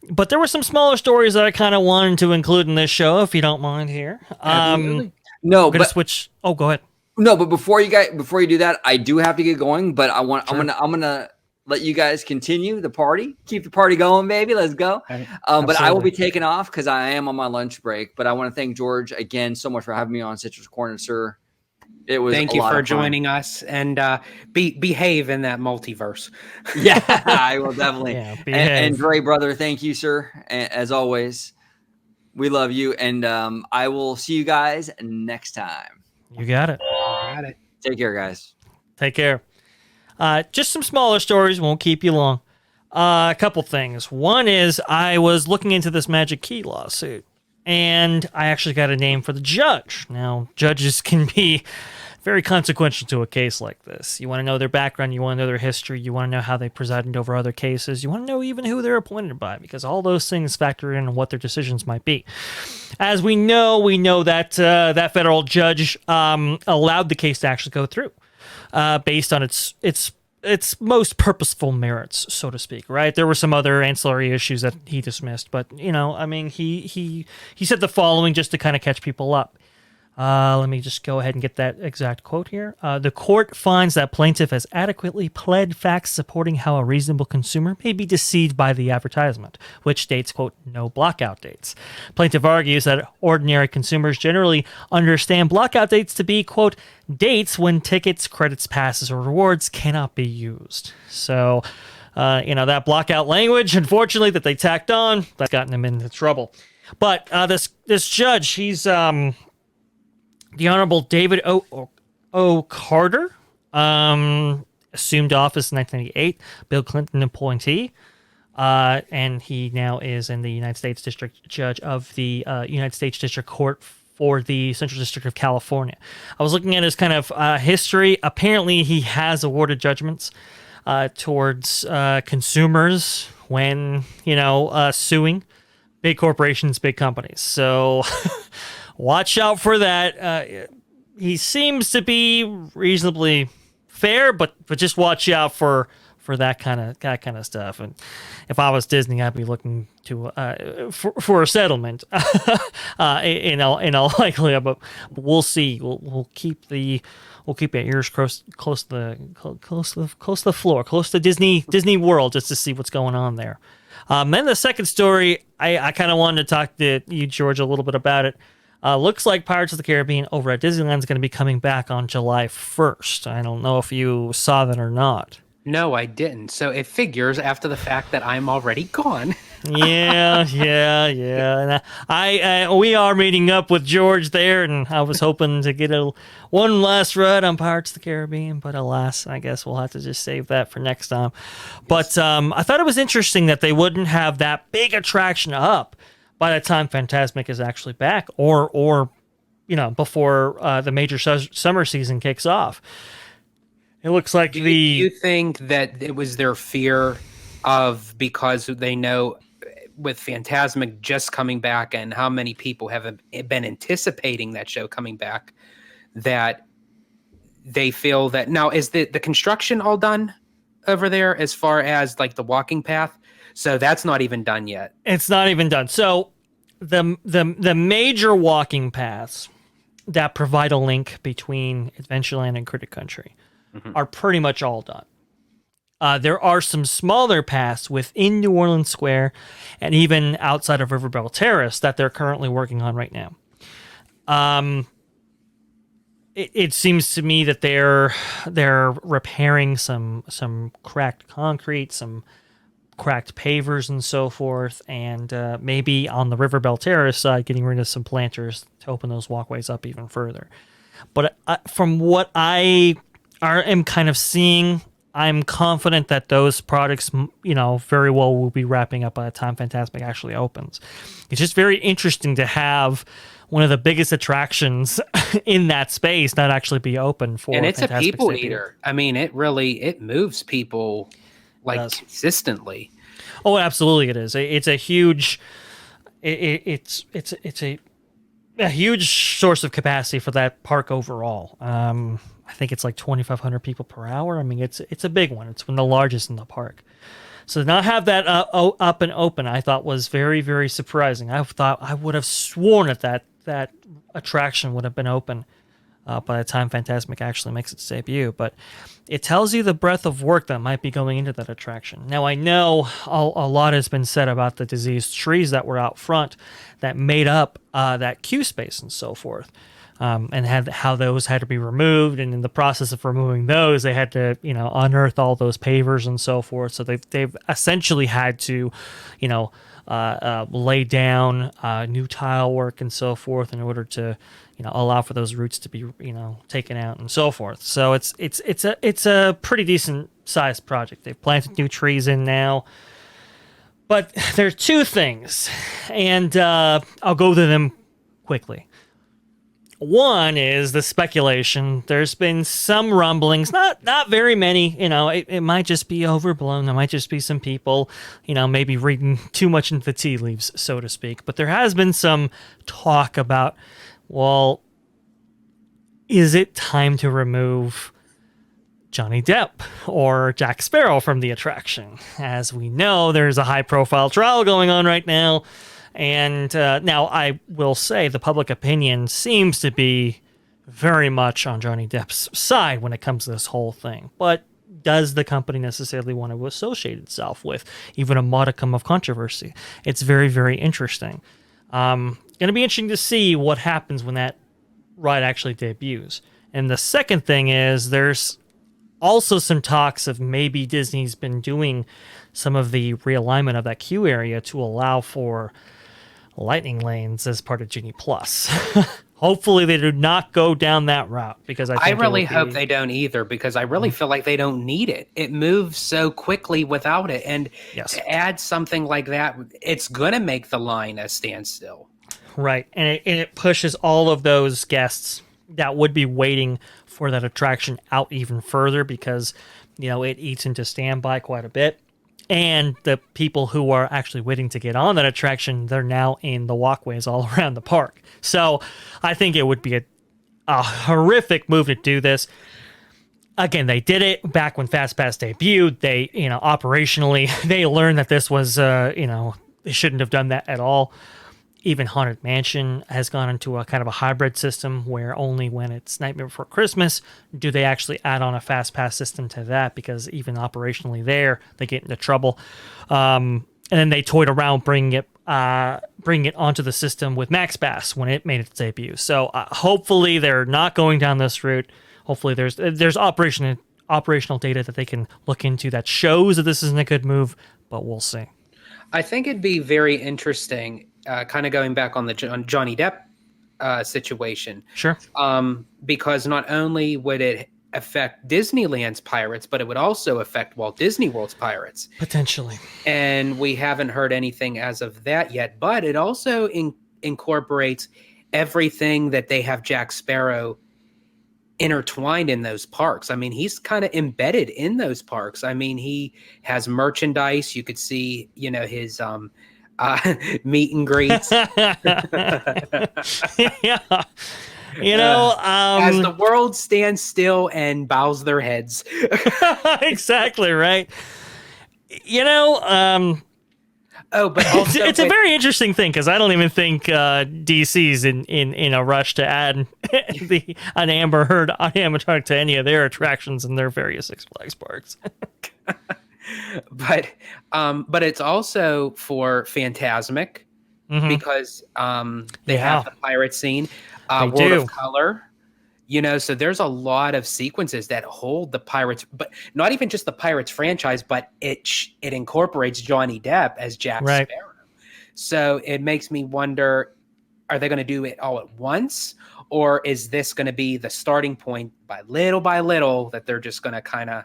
But there were some smaller stories that I kind of wanted to include in this show, if you don't mind here. No, but switch. Oh, go ahead. No, but before you do that, I do have to get going. But sure. I'm gonna let you guys continue the party. Keep the party going, baby. Let's go. But I will be taking off because I am on my lunch break. But I want to thank George again so much for having me on Citrus Corner, sir. It was thank you for joining us, and behave in that multiverse. Yeah, I will definitely. Yeah, and Dre, brother, thank you, sir. As always, we love you, and I will see you guys next time. You got it. Take care, guys. Take care. Just some smaller stories, won't keep you long. A couple things. One is I was looking into this Magic Key lawsuit, and I actually got a name for the judge. Now, judges can be very consequential to a case like this. You want to know their background, you want to know their history, you want to know how they presided over other cases, you want to know even who they're appointed by, because all those things factor in on what their decisions might be. As we know that that federal judge allowed the case to actually go through. Based on its most purposeful merits, so to speak, right? There were some other ancillary issues that he dismissed, but he said the following just to kind of catch people up. Let me just go ahead and get that exact quote here. The court finds that plaintiff has adequately pled facts supporting how a reasonable consumer may be deceived by the advertisement, which states, quote, no blockout dates. Plaintiff argues that ordinary consumers generally understand blockout dates to be, quote, dates when tickets, credits, passes, or rewards cannot be used. So, that blockout language, unfortunately, that they tacked on, that's gotten them into trouble. But this judge, he's the Honorable David O. Carter, assumed office in 1998, Bill Clinton appointee, and he now is in the United States District Judge of the United States District Court for the Central District of California. I was looking at his kind of history. Apparently, he has awarded judgments towards consumers when, suing big corporations, big companies. So watch out for that. he seems to be reasonably fair, but just watch out for that kind of stuff. And if I was Disney, I'd be looking to for a settlement in all likelihood. But we'll see. We'll keep our ears close to the floor, close to Disney World, just to see what's going on there. Then the second story, I kind of wanted to talk to you, George, a little bit about it. Looks like Pirates of the Caribbean over at Disneyland is going to be coming back on July 1st. I don't know if you saw that or not. No, I didn't. So it figures after the fact that I'm already gone. Yeah. And we are meeting up with George there, and I was hoping to get one last ride on Pirates of the Caribbean, but alas, I guess we'll have to just save that for next time. But I thought it was interesting that they wouldn't have that big attraction up by the time Fantasmic is actually back, or before the major summer season kicks off. It looks like Do you think that it was their fear of, because they know with Fantasmic just coming back and how many people have been anticipating that show coming back, that they feel that now is the construction all done over there as far as like the walking path? So that's not even done yet. It's not even done. So the major walking paths that provide a link between Adventureland and Critter Country are pretty much all done. There are some smaller paths within New Orleans Square and even outside of Riverbell Terrace that they're currently working on right now. It seems to me that they're repairing some cracked concrete, some cracked pavers and so forth, and maybe on the Riverbell Terrace side, getting rid of some planters to open those walkways up even further. But from what I am kind of seeing, I'm confident that those products, very well will be wrapping up by the time Fantasmic actually opens. It's just very interesting to have one of the biggest attractions in that space not actually be open for. And it's Fantasmic a people City. eater. I mean, it moves people like consistently. Oh, absolutely, it is. It's a huge. It's a huge source of capacity for that park overall. I think it's like 2,500 people per hour. I mean, it's a big one. It's one of the largest in the park. So to not have that up and open, I thought was very, very surprising. I thought I would have sworn that attraction would have been open by the time Fantasmic actually makes its debut. But it tells you the breadth of work that might be going into that attraction. Now, I know a lot has been said about the diseased trees that were out front that made up that queue space and so forth. And how those had to be removed, and in the process of removing those, they had to, unearth all those pavers and so forth. So they've essentially had to, lay down new tile work and so forth in order to, allow for those roots to be, taken out and so forth. So it's a pretty decent sized project. They've planted new trees in now. But there are two things, and I'll go to them quickly. One is the speculation. There's been some rumblings, not very many. It might just be overblown. There might just be some people, maybe reading too much into the tea leaves, so to speak. But there has been some talk about, well, is it time to remove Johnny Depp or Jack Sparrow from the attraction? As we know, there's a high-profile trial going on right now. And now I will say the public opinion seems to be very much on Johnny Depp's side when it comes to this whole thing. But does the company necessarily want to associate itself with even a modicum of controversy? It's very, very interesting. Going to be interesting to see what happens when that ride actually debuts. And the second thing is there's also some talks of maybe Disney's been doing some of the realignment of that queue area to allow for lightning lanes as part of Genie Plus. Hopefully they do not go down that route, because I really hope they don't either, because I really feel like they don't need it. It moves so quickly without it, and to add something like that, it's gonna make the line a standstill. Right, and it pushes all of those guests that would be waiting for that attraction out even further, because it eats into standby quite a bit. And the people who are actually waiting to get on that attraction, they're now in the walkways all around the park. So I think it would be a horrific move to do this. Again, they did it back when FastPass debuted. They, operationally, they learned that this was, they shouldn't have done that at all. Even Haunted Mansion has gone into a kind of a hybrid system where only when it's Nightmare Before Christmas do they actually add on a FastPass system to that, because even operationally there, they get into trouble. And then they toyed around bringing it onto the system with MaxPass when it made its debut. So hopefully they're not going down this route. Hopefully there's operational data that they can look into that shows that this isn't a good move, but we'll see. I think it'd be very interesting, kind of going back on the Johnny Depp situation. Sure. Because not only would it affect Disneyland's pirates, but it would also affect Walt Disney World's pirates. Potentially. And we haven't heard anything as of that yet, but it also incorporates everything that they have Jack Sparrow intertwined in those parks. I mean, he's kind of embedded in those parks. I mean, he has merchandise. You could see, his meet and greets. Yeah. As the world stands still and bows their heads. Exactly, right. But also, it's a very interesting thing, because I don't even think DC's in a rush to add an Amber Heard animatronic to any of their attractions in their various Six Flags parks. But it's also for Fantasmic, because they have the pirate scene, World of Color. So there's a lot of sequences that hold the Pirates, but not even just the Pirates franchise, but it incorporates Johnny Depp as Jack Sparrow. So it makes me wonder, are they going to do it all at once? Or is this going to be the starting point by little that they're just going to kind of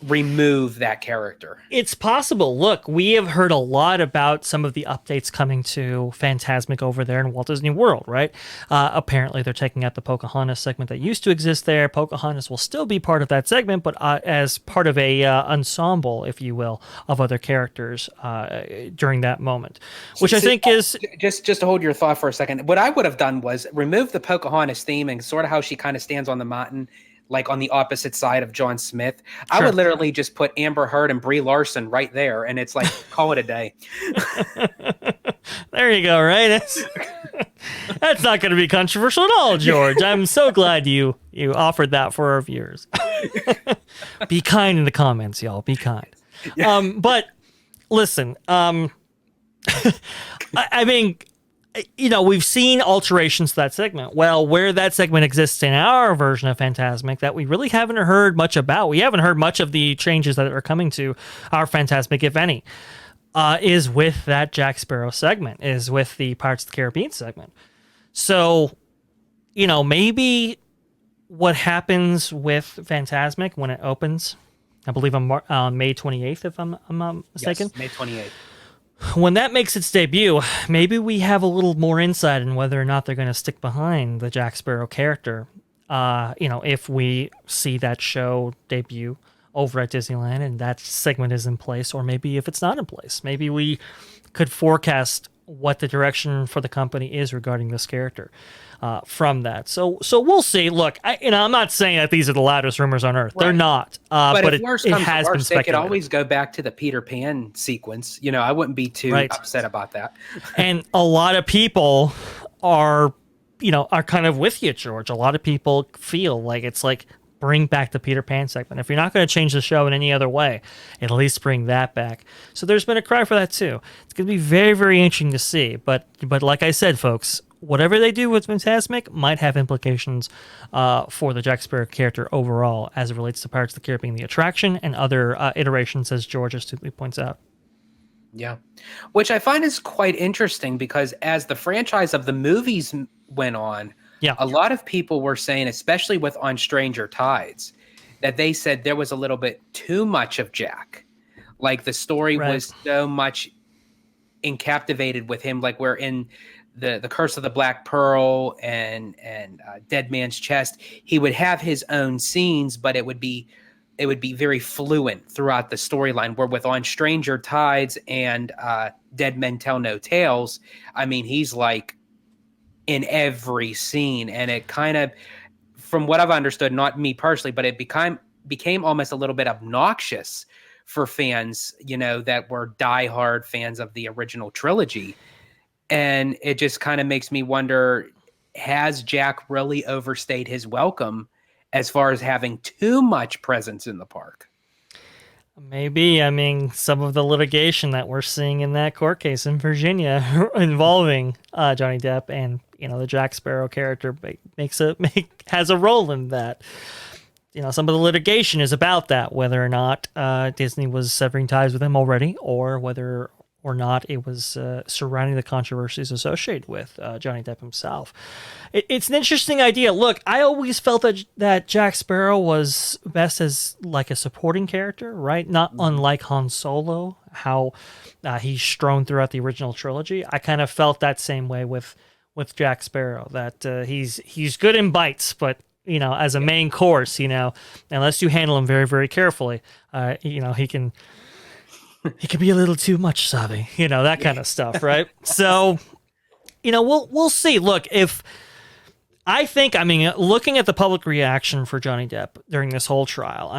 remove that character? It's possible. Look, we have heard a lot about some of the updates coming to Fantasmic over there in Walt Disney World, right? Apparently, they're taking out the Pocahontas segment that used to exist there. Pocahontas will still be part of that segment, but as part of a ensemble, if you will, of other characters during that moment, which I think is... Just to hold your thought for a second, what I would have done was remove the Pocahontas theme and sort of how she kind of stands on the mountain, like on the opposite side of John Smith. Sure. I would literally just put Amber Heard and Brie Larson right there, and it's like, call it a day. There you go, right? That's not going to be controversial at all, George. I'm so glad you offered that for our viewers. Be kind in the comments, y'all. Be kind. Yeah. But listen, I mean... we've seen alterations to that segment. Well, where that segment exists in our version of Fantasmic that we really haven't heard much about, we haven't heard much of the changes that are coming to our Fantasmic, if any, is with that Jack Sparrow segment, is with the Pirates of the Caribbean segment. So, maybe what happens with Fantasmic when it opens, I believe on May 28th, if I'm not mistaken. Yes, May 28th. When that makes its debut, maybe we have a little more insight in whether or not they're going to stick behind the Jack Sparrow character. If we see that show debut over at Disneyland and that segment is in place, or maybe if it's not in place, maybe we could forecast what the direction for the company is regarding this character from that. So we'll see. Look, I'm not saying that these are the loudest rumors on earth. Right. They're not. But if worse comes has to been worse, speculated. They could always go back to the Peter Pan sequence. I wouldn't be too upset about that. And a lot of people are kind of with you, George. A lot of people feel like it's like, bring back the Peter Pan segment. If you're not going to change the show in any other way, at least bring that back. So there's been a cry for that too. It's going to be very, very interesting to see. But like I said, folks, whatever they do with Fantasmic might have implications for the Jack Sparrow character overall as it relates to Pirates of the Caribbean, the attraction, and other iterations, as George astutely points out. Yeah, which I find is quite interesting because as the franchise of the movies went on, a lot of people were saying, especially with On Stranger Tides, that they said there was a little bit too much of Jack. Like the story was so much encaptivated with him, like we're in the Curse of the Black Pearl and Dead Man's Chest. He would have his own scenes, but it would be very fluent throughout the storyline. Where with On Stranger Tides and Dead Men Tell No Tales, I mean, he's like in every scene. And it kind of, from what I've understood, not me personally, but it became almost a little bit obnoxious for fans, that were diehard fans of the original trilogy. And it just kind of makes me wonder, has Jack really overstayed his welcome as far as having too much presence in the park? Maybe. I mean, some of the litigation that we're seeing in that court case in Virginia involving Johnny Depp and the Jack Sparrow character has a role in that. Some of the litigation is about that, whether or not Disney was severing ties with him already, or whether or not it was surrounding the controversies associated with Johnny Depp himself. It's an interesting idea. Look, I always felt that Jack Sparrow was best as like a supporting character, right? Not unlike Han Solo, how he's strewn throughout the original trilogy. I kind of felt that same way with Jack Sparrow, that he's good in bites, but as a main course, unless you handle him very, very carefully, he can be a little too much, Savi, that kind of stuff, right? So, we'll see. Look, looking at the public reaction for Johnny Depp during this whole trial,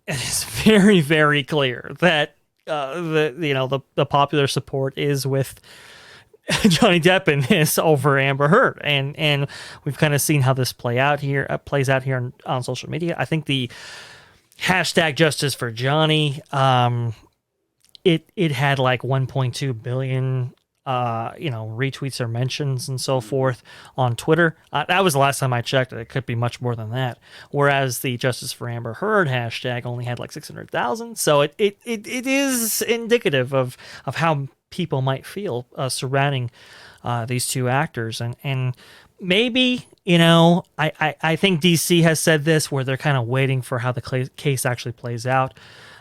it's very, very clear that the popular support is with Johnny Depp in this over Amber Heard, and we've kind of seen how this plays out here on social media. I think the hashtag Justice for Johnny, it had like 1.2 billion retweets or mentions and so forth on Twitter. That was the last time I checked. It could be much more than that. Whereas the Justice for Amber Heard hashtag only had like 600,000. So it is indicative of how people might feel surrounding these two actors. And maybe, I think DC has said this, where they're kind of waiting for how the case actually plays out.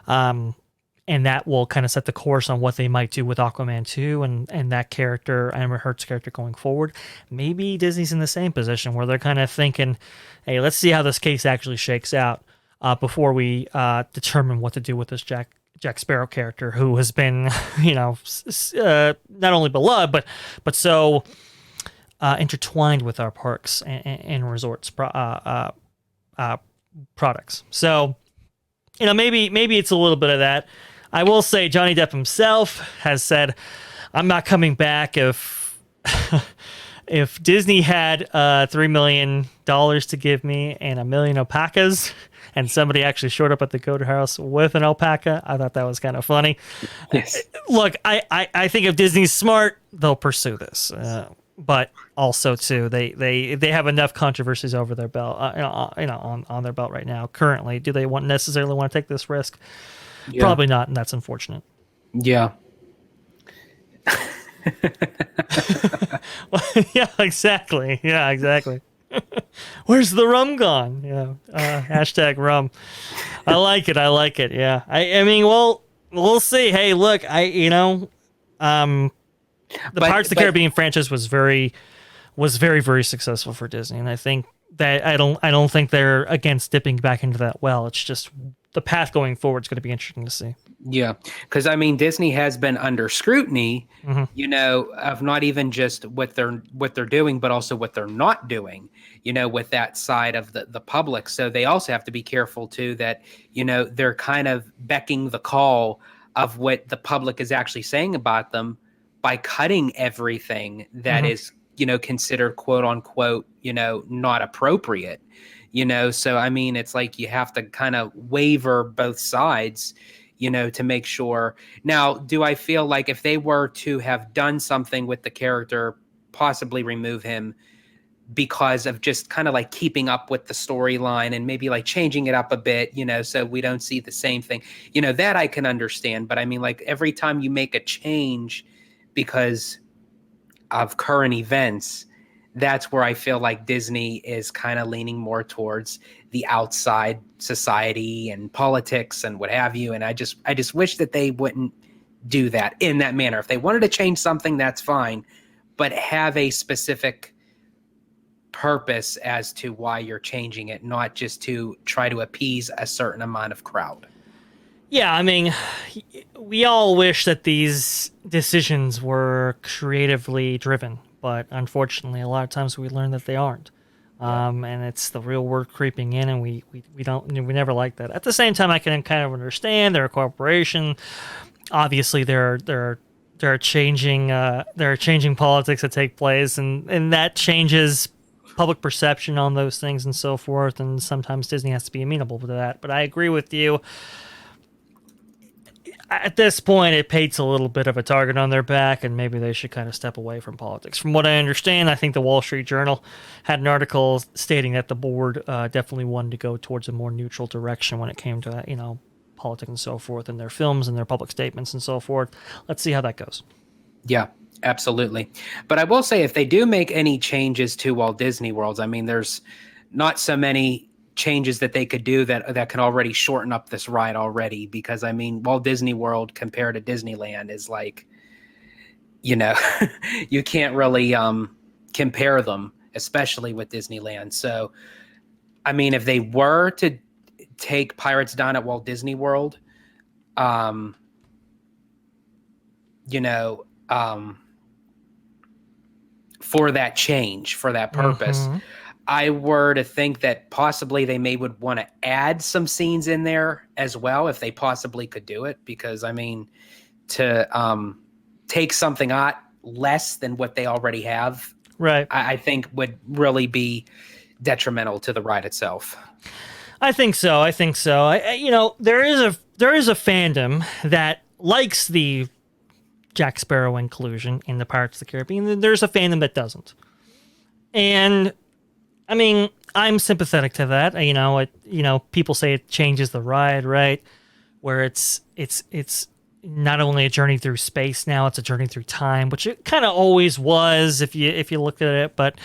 And that will kind of set the course on what they might do with Aquaman 2 and that character, Amber Heard's character, going forward. Maybe Disney's in the same position, where they're kind of thinking, hey, let's see how this case actually shakes out before we determine what to do with this Jack Sparrow character, who has been, not only beloved, but so intertwined with our parks and resorts products. So, maybe it's a little bit of that. I will say Johnny Depp himself has said, I'm not coming back if Disney had $3 million to give me and 1 million alpacas, and somebody actually showed up at the Goat House with an alpaca. I thought that was kind of funny. Yes. Look, I think if Disney's smart, they'll pursue this. But also too, they have enough controversies over their belt, on their belt right now. Currently, do they necessarily want to take this risk? Yeah. Probably not, and that's unfortunate. Yeah. Yeah, exactly. Where's the rum gone? Yeah. Hashtag rum. I like it. Yeah. We'll see. Hey, look, the Pirates of the Caribbean franchise was very, very successful for Disney, and I think that I don't think they're against dipping back into that well. It's just the path going forward is going to be interesting to see. Yeah, because Disney has been under scrutiny, of not even just what they're doing, but also what they're not doing, with that side of the public. So they also have to be careful too that they're kind of becking the call of what the public is actually saying about them by cutting everything that is considered quote unquote not appropriate. So it's like you have to kind of waver both sides, to make sure. Now, do I feel like if they were to have done something with the character, possibly remove him because of just kind of like keeping up with the storyline and maybe like changing it up a bit, so we don't see the same thing, that I can understand. But like every time you make a change because of current events, that's where I feel like Disney is kind of leaning more towards the outside society and politics and what have you. And I just wish that they wouldn't do that in that manner. If they wanted to change something, that's fine, but have a specific purpose as to why you're changing it, not just to try to appease a certain amount of crowd. Yeah, we all wish that these decisions were creatively driven but unfortunately, a lot of times we learn that they aren't. And it's the real world creeping in, and we never like that. At the same time, I can kind of understand they're a corporation. Obviously, there are changing politics that take place, and that changes public perception on those things and so forth. And sometimes Disney has to be amenable to that. But I agree with you. At this point, it paints a little bit of a target on their back, and maybe they should kind of step away from politics. From what I understand, I think the Wall Street Journal had an article stating that the board definitely wanted to go towards a more neutral direction when it came to, politics and so forth in their films and their public statements and so forth. Let's see how that goes. Yeah, absolutely. But I will say, if they do make any changes to Walt Disney Worlds, I mean, there's not so many changes that they could do that can already shorten up this ride already, because I mean, Walt Disney World compared to Disneyland is like, you can't really compare them, especially with Disneyland. So I mean, if they were to take Pirates down at Walt Disney World, for that change, for that purpose, I were to think that possibly they would want to add some scenes in there as well, if they possibly could do it. Because I mean, to take something out less than what they already have, right? I think would really be detrimental to the ride itself. I think so. There is a fandom that likes the Jack Sparrow inclusion in the Pirates of the Caribbean. There's a fandom that doesn't, and I mean, I'm sympathetic to that. People say it changes the ride, right? Where it's not only a journey through space now, it's a journey through time, which it kind of always was if you looked at it. But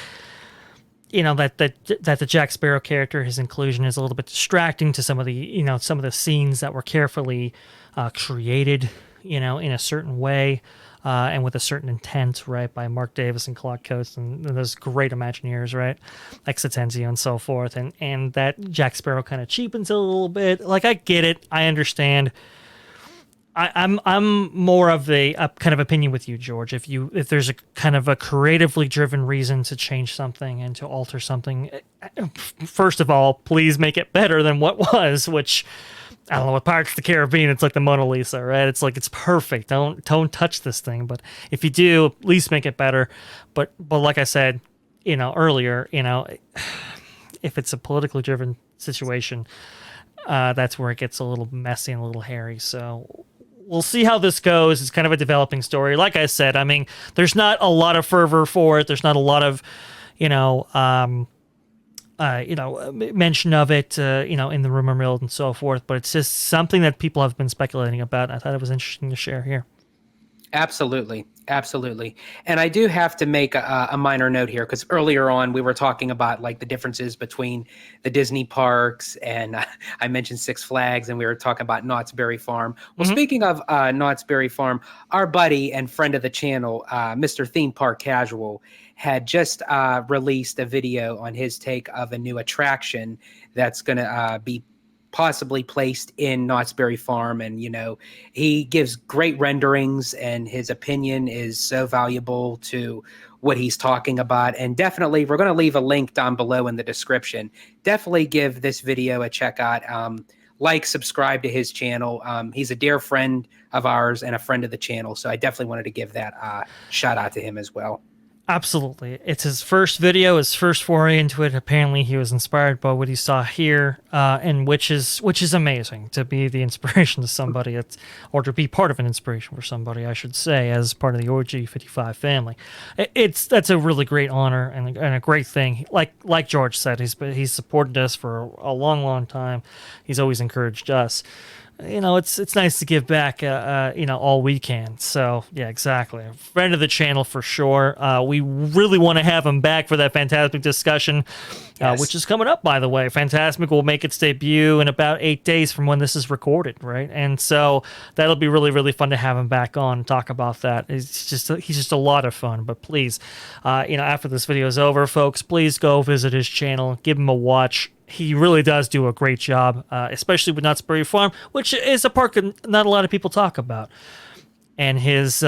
that the Jack Sparrow character, his inclusion is a little bit distracting to some of the scenes that were carefully created, in a certain way. And with a certain intent, right, by Mark Davis and Claude Coates and those great Imagineers, right, like Satenzio and so forth, and that Jack Sparrow kind of cheapens it a little bit. Like, I get it, I understand. I'm more of a kind of opinion with you, George. If there's a kind of a creatively driven reason to change something and to alter something, first of all, please make it better than what was, which, I don't know, with Pirates of the Caribbean, it's like the Mona Lisa, right? It's like, it's perfect. Don't touch this thing. But if you do, at least make it better. But like I said, earlier, if it's a politically driven situation, that's where it gets a little messy and a little hairy. So we'll see how this goes. It's kind of a developing story. Like I said, I mean, there's not a lot of fervor for it. There's not a lot of, mention of it, in the rumor mill and so forth, but it's just something that people have been speculating about. I thought it was interesting to share here. Absolutely. And I do have to make a minor note here, because earlier on we were talking about like the differences between the Disney parks, and I mentioned Six Flags, and we were talking about Knott's Berry Farm. Well, speaking of Knott's Berry Farm, our buddy and friend of the channel, Mr. Theme Park Casual, had just released a video on his take of a new attraction that's going to be possibly placed in Knott's Berry Farm. And, he gives great renderings, and his opinion is so valuable to what he's talking about. And definitely, we're going to leave a link down below in the description. Definitely give this video a check out. Subscribe to his channel. He's a dear friend of ours and a friend of the channel. So I definitely wanted to give that shout out to him as well. Absolutely. It's his first video, his first foray into it. Apparently he was inspired by what he saw here, and which is amazing, to be the inspiration to somebody, or to be part of an inspiration for somebody, I should say, as part of the OG55 family. That's a really great honor and a great thing. Like George said, he's supported us for a long, long time. He's always encouraged us. It's nice to give back, all we can. So, yeah, exactly. A friend of the channel for sure. We really want to have him back for that Fantasmic discussion, yes, which is coming up, by the way. Fantasmic will make its debut in about 8 days from when this is recorded, right? And so that'll be really, really fun to have him back on and talk about that. He's just a lot of fun. But please, after this video is over, folks, please go visit his channel, give him a watch. He really does do a great job, especially with Knott's Berry Farm, which is a park that not a lot of people talk about. And his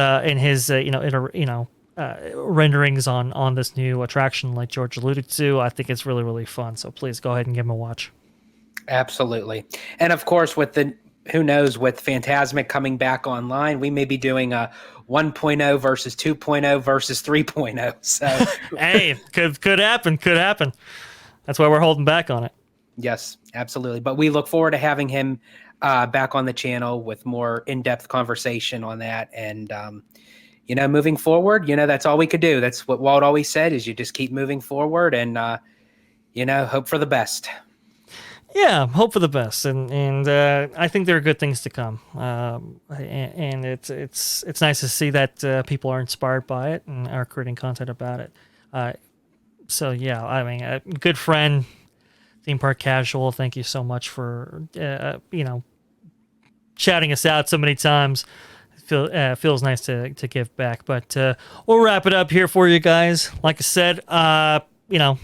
renderings on this new attraction, like George alluded to. I think it's really, really fun. So please go ahead and give them a watch. Absolutely. And of course, who knows, with Fantasmic coming back online, we may be doing a 1.0 versus 2.0 versus 3.0. So, hey, could happen. Could happen. That's why we're holding back on it. yes, absolutely. But we look forward to having him back on the channel with more in-depth conversation on that. And, moving forward, that's all we could do. That's what Walt always said, is you just keep moving forward and, hope for the best. Yeah, hope for the best, and I think there are good things to come. And it's nice to see that people are inspired by it and are creating content about it. So yeah, I mean, a good friend, Theme Park Casual. Thank you so much for shouting us out so many times. Feels nice to give back. But we'll wrap it up here for you guys. Like I said, you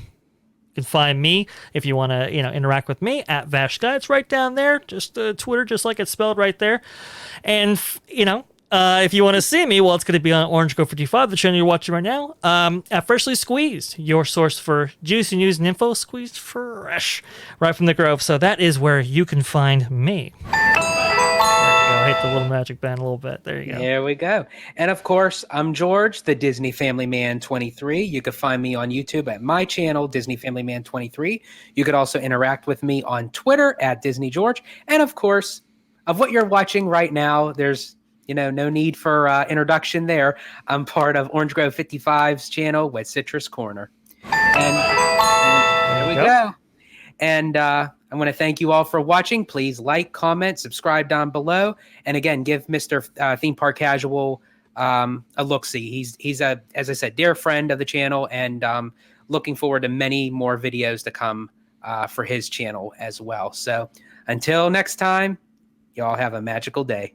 can find me if you want to, interact with me at Vashguy. It's right down there, just Twitter, just like it's spelled right there. And if you want to see me, well, it's going to be on Orange Go 55, the channel you're watching right now. At Freshly Squeezed, your source for juicy news and info, squeezed fresh right from the Grove. So that is where you can find me. Hit the little magic band a little bit. There you go. There we go. And of course, I'm George, the Disney Family Man 23. You can find me on YouTube at my channel, Disney Family Man 23. You could also interact with me on Twitter at Disney George. And of course, of what you're watching right now, there's no need for introduction there. I'm part of Orange Grove 55's channel with Citrus Corner. And there we go. And I want to thank you all for watching. Please like, comment, subscribe down below. And again, give Mr. Theme Park Casual a look-see. He's a, as I said, dear friend of the channel, and looking forward to many more videos to come for his channel as well. So until next time, y'all have a magical day.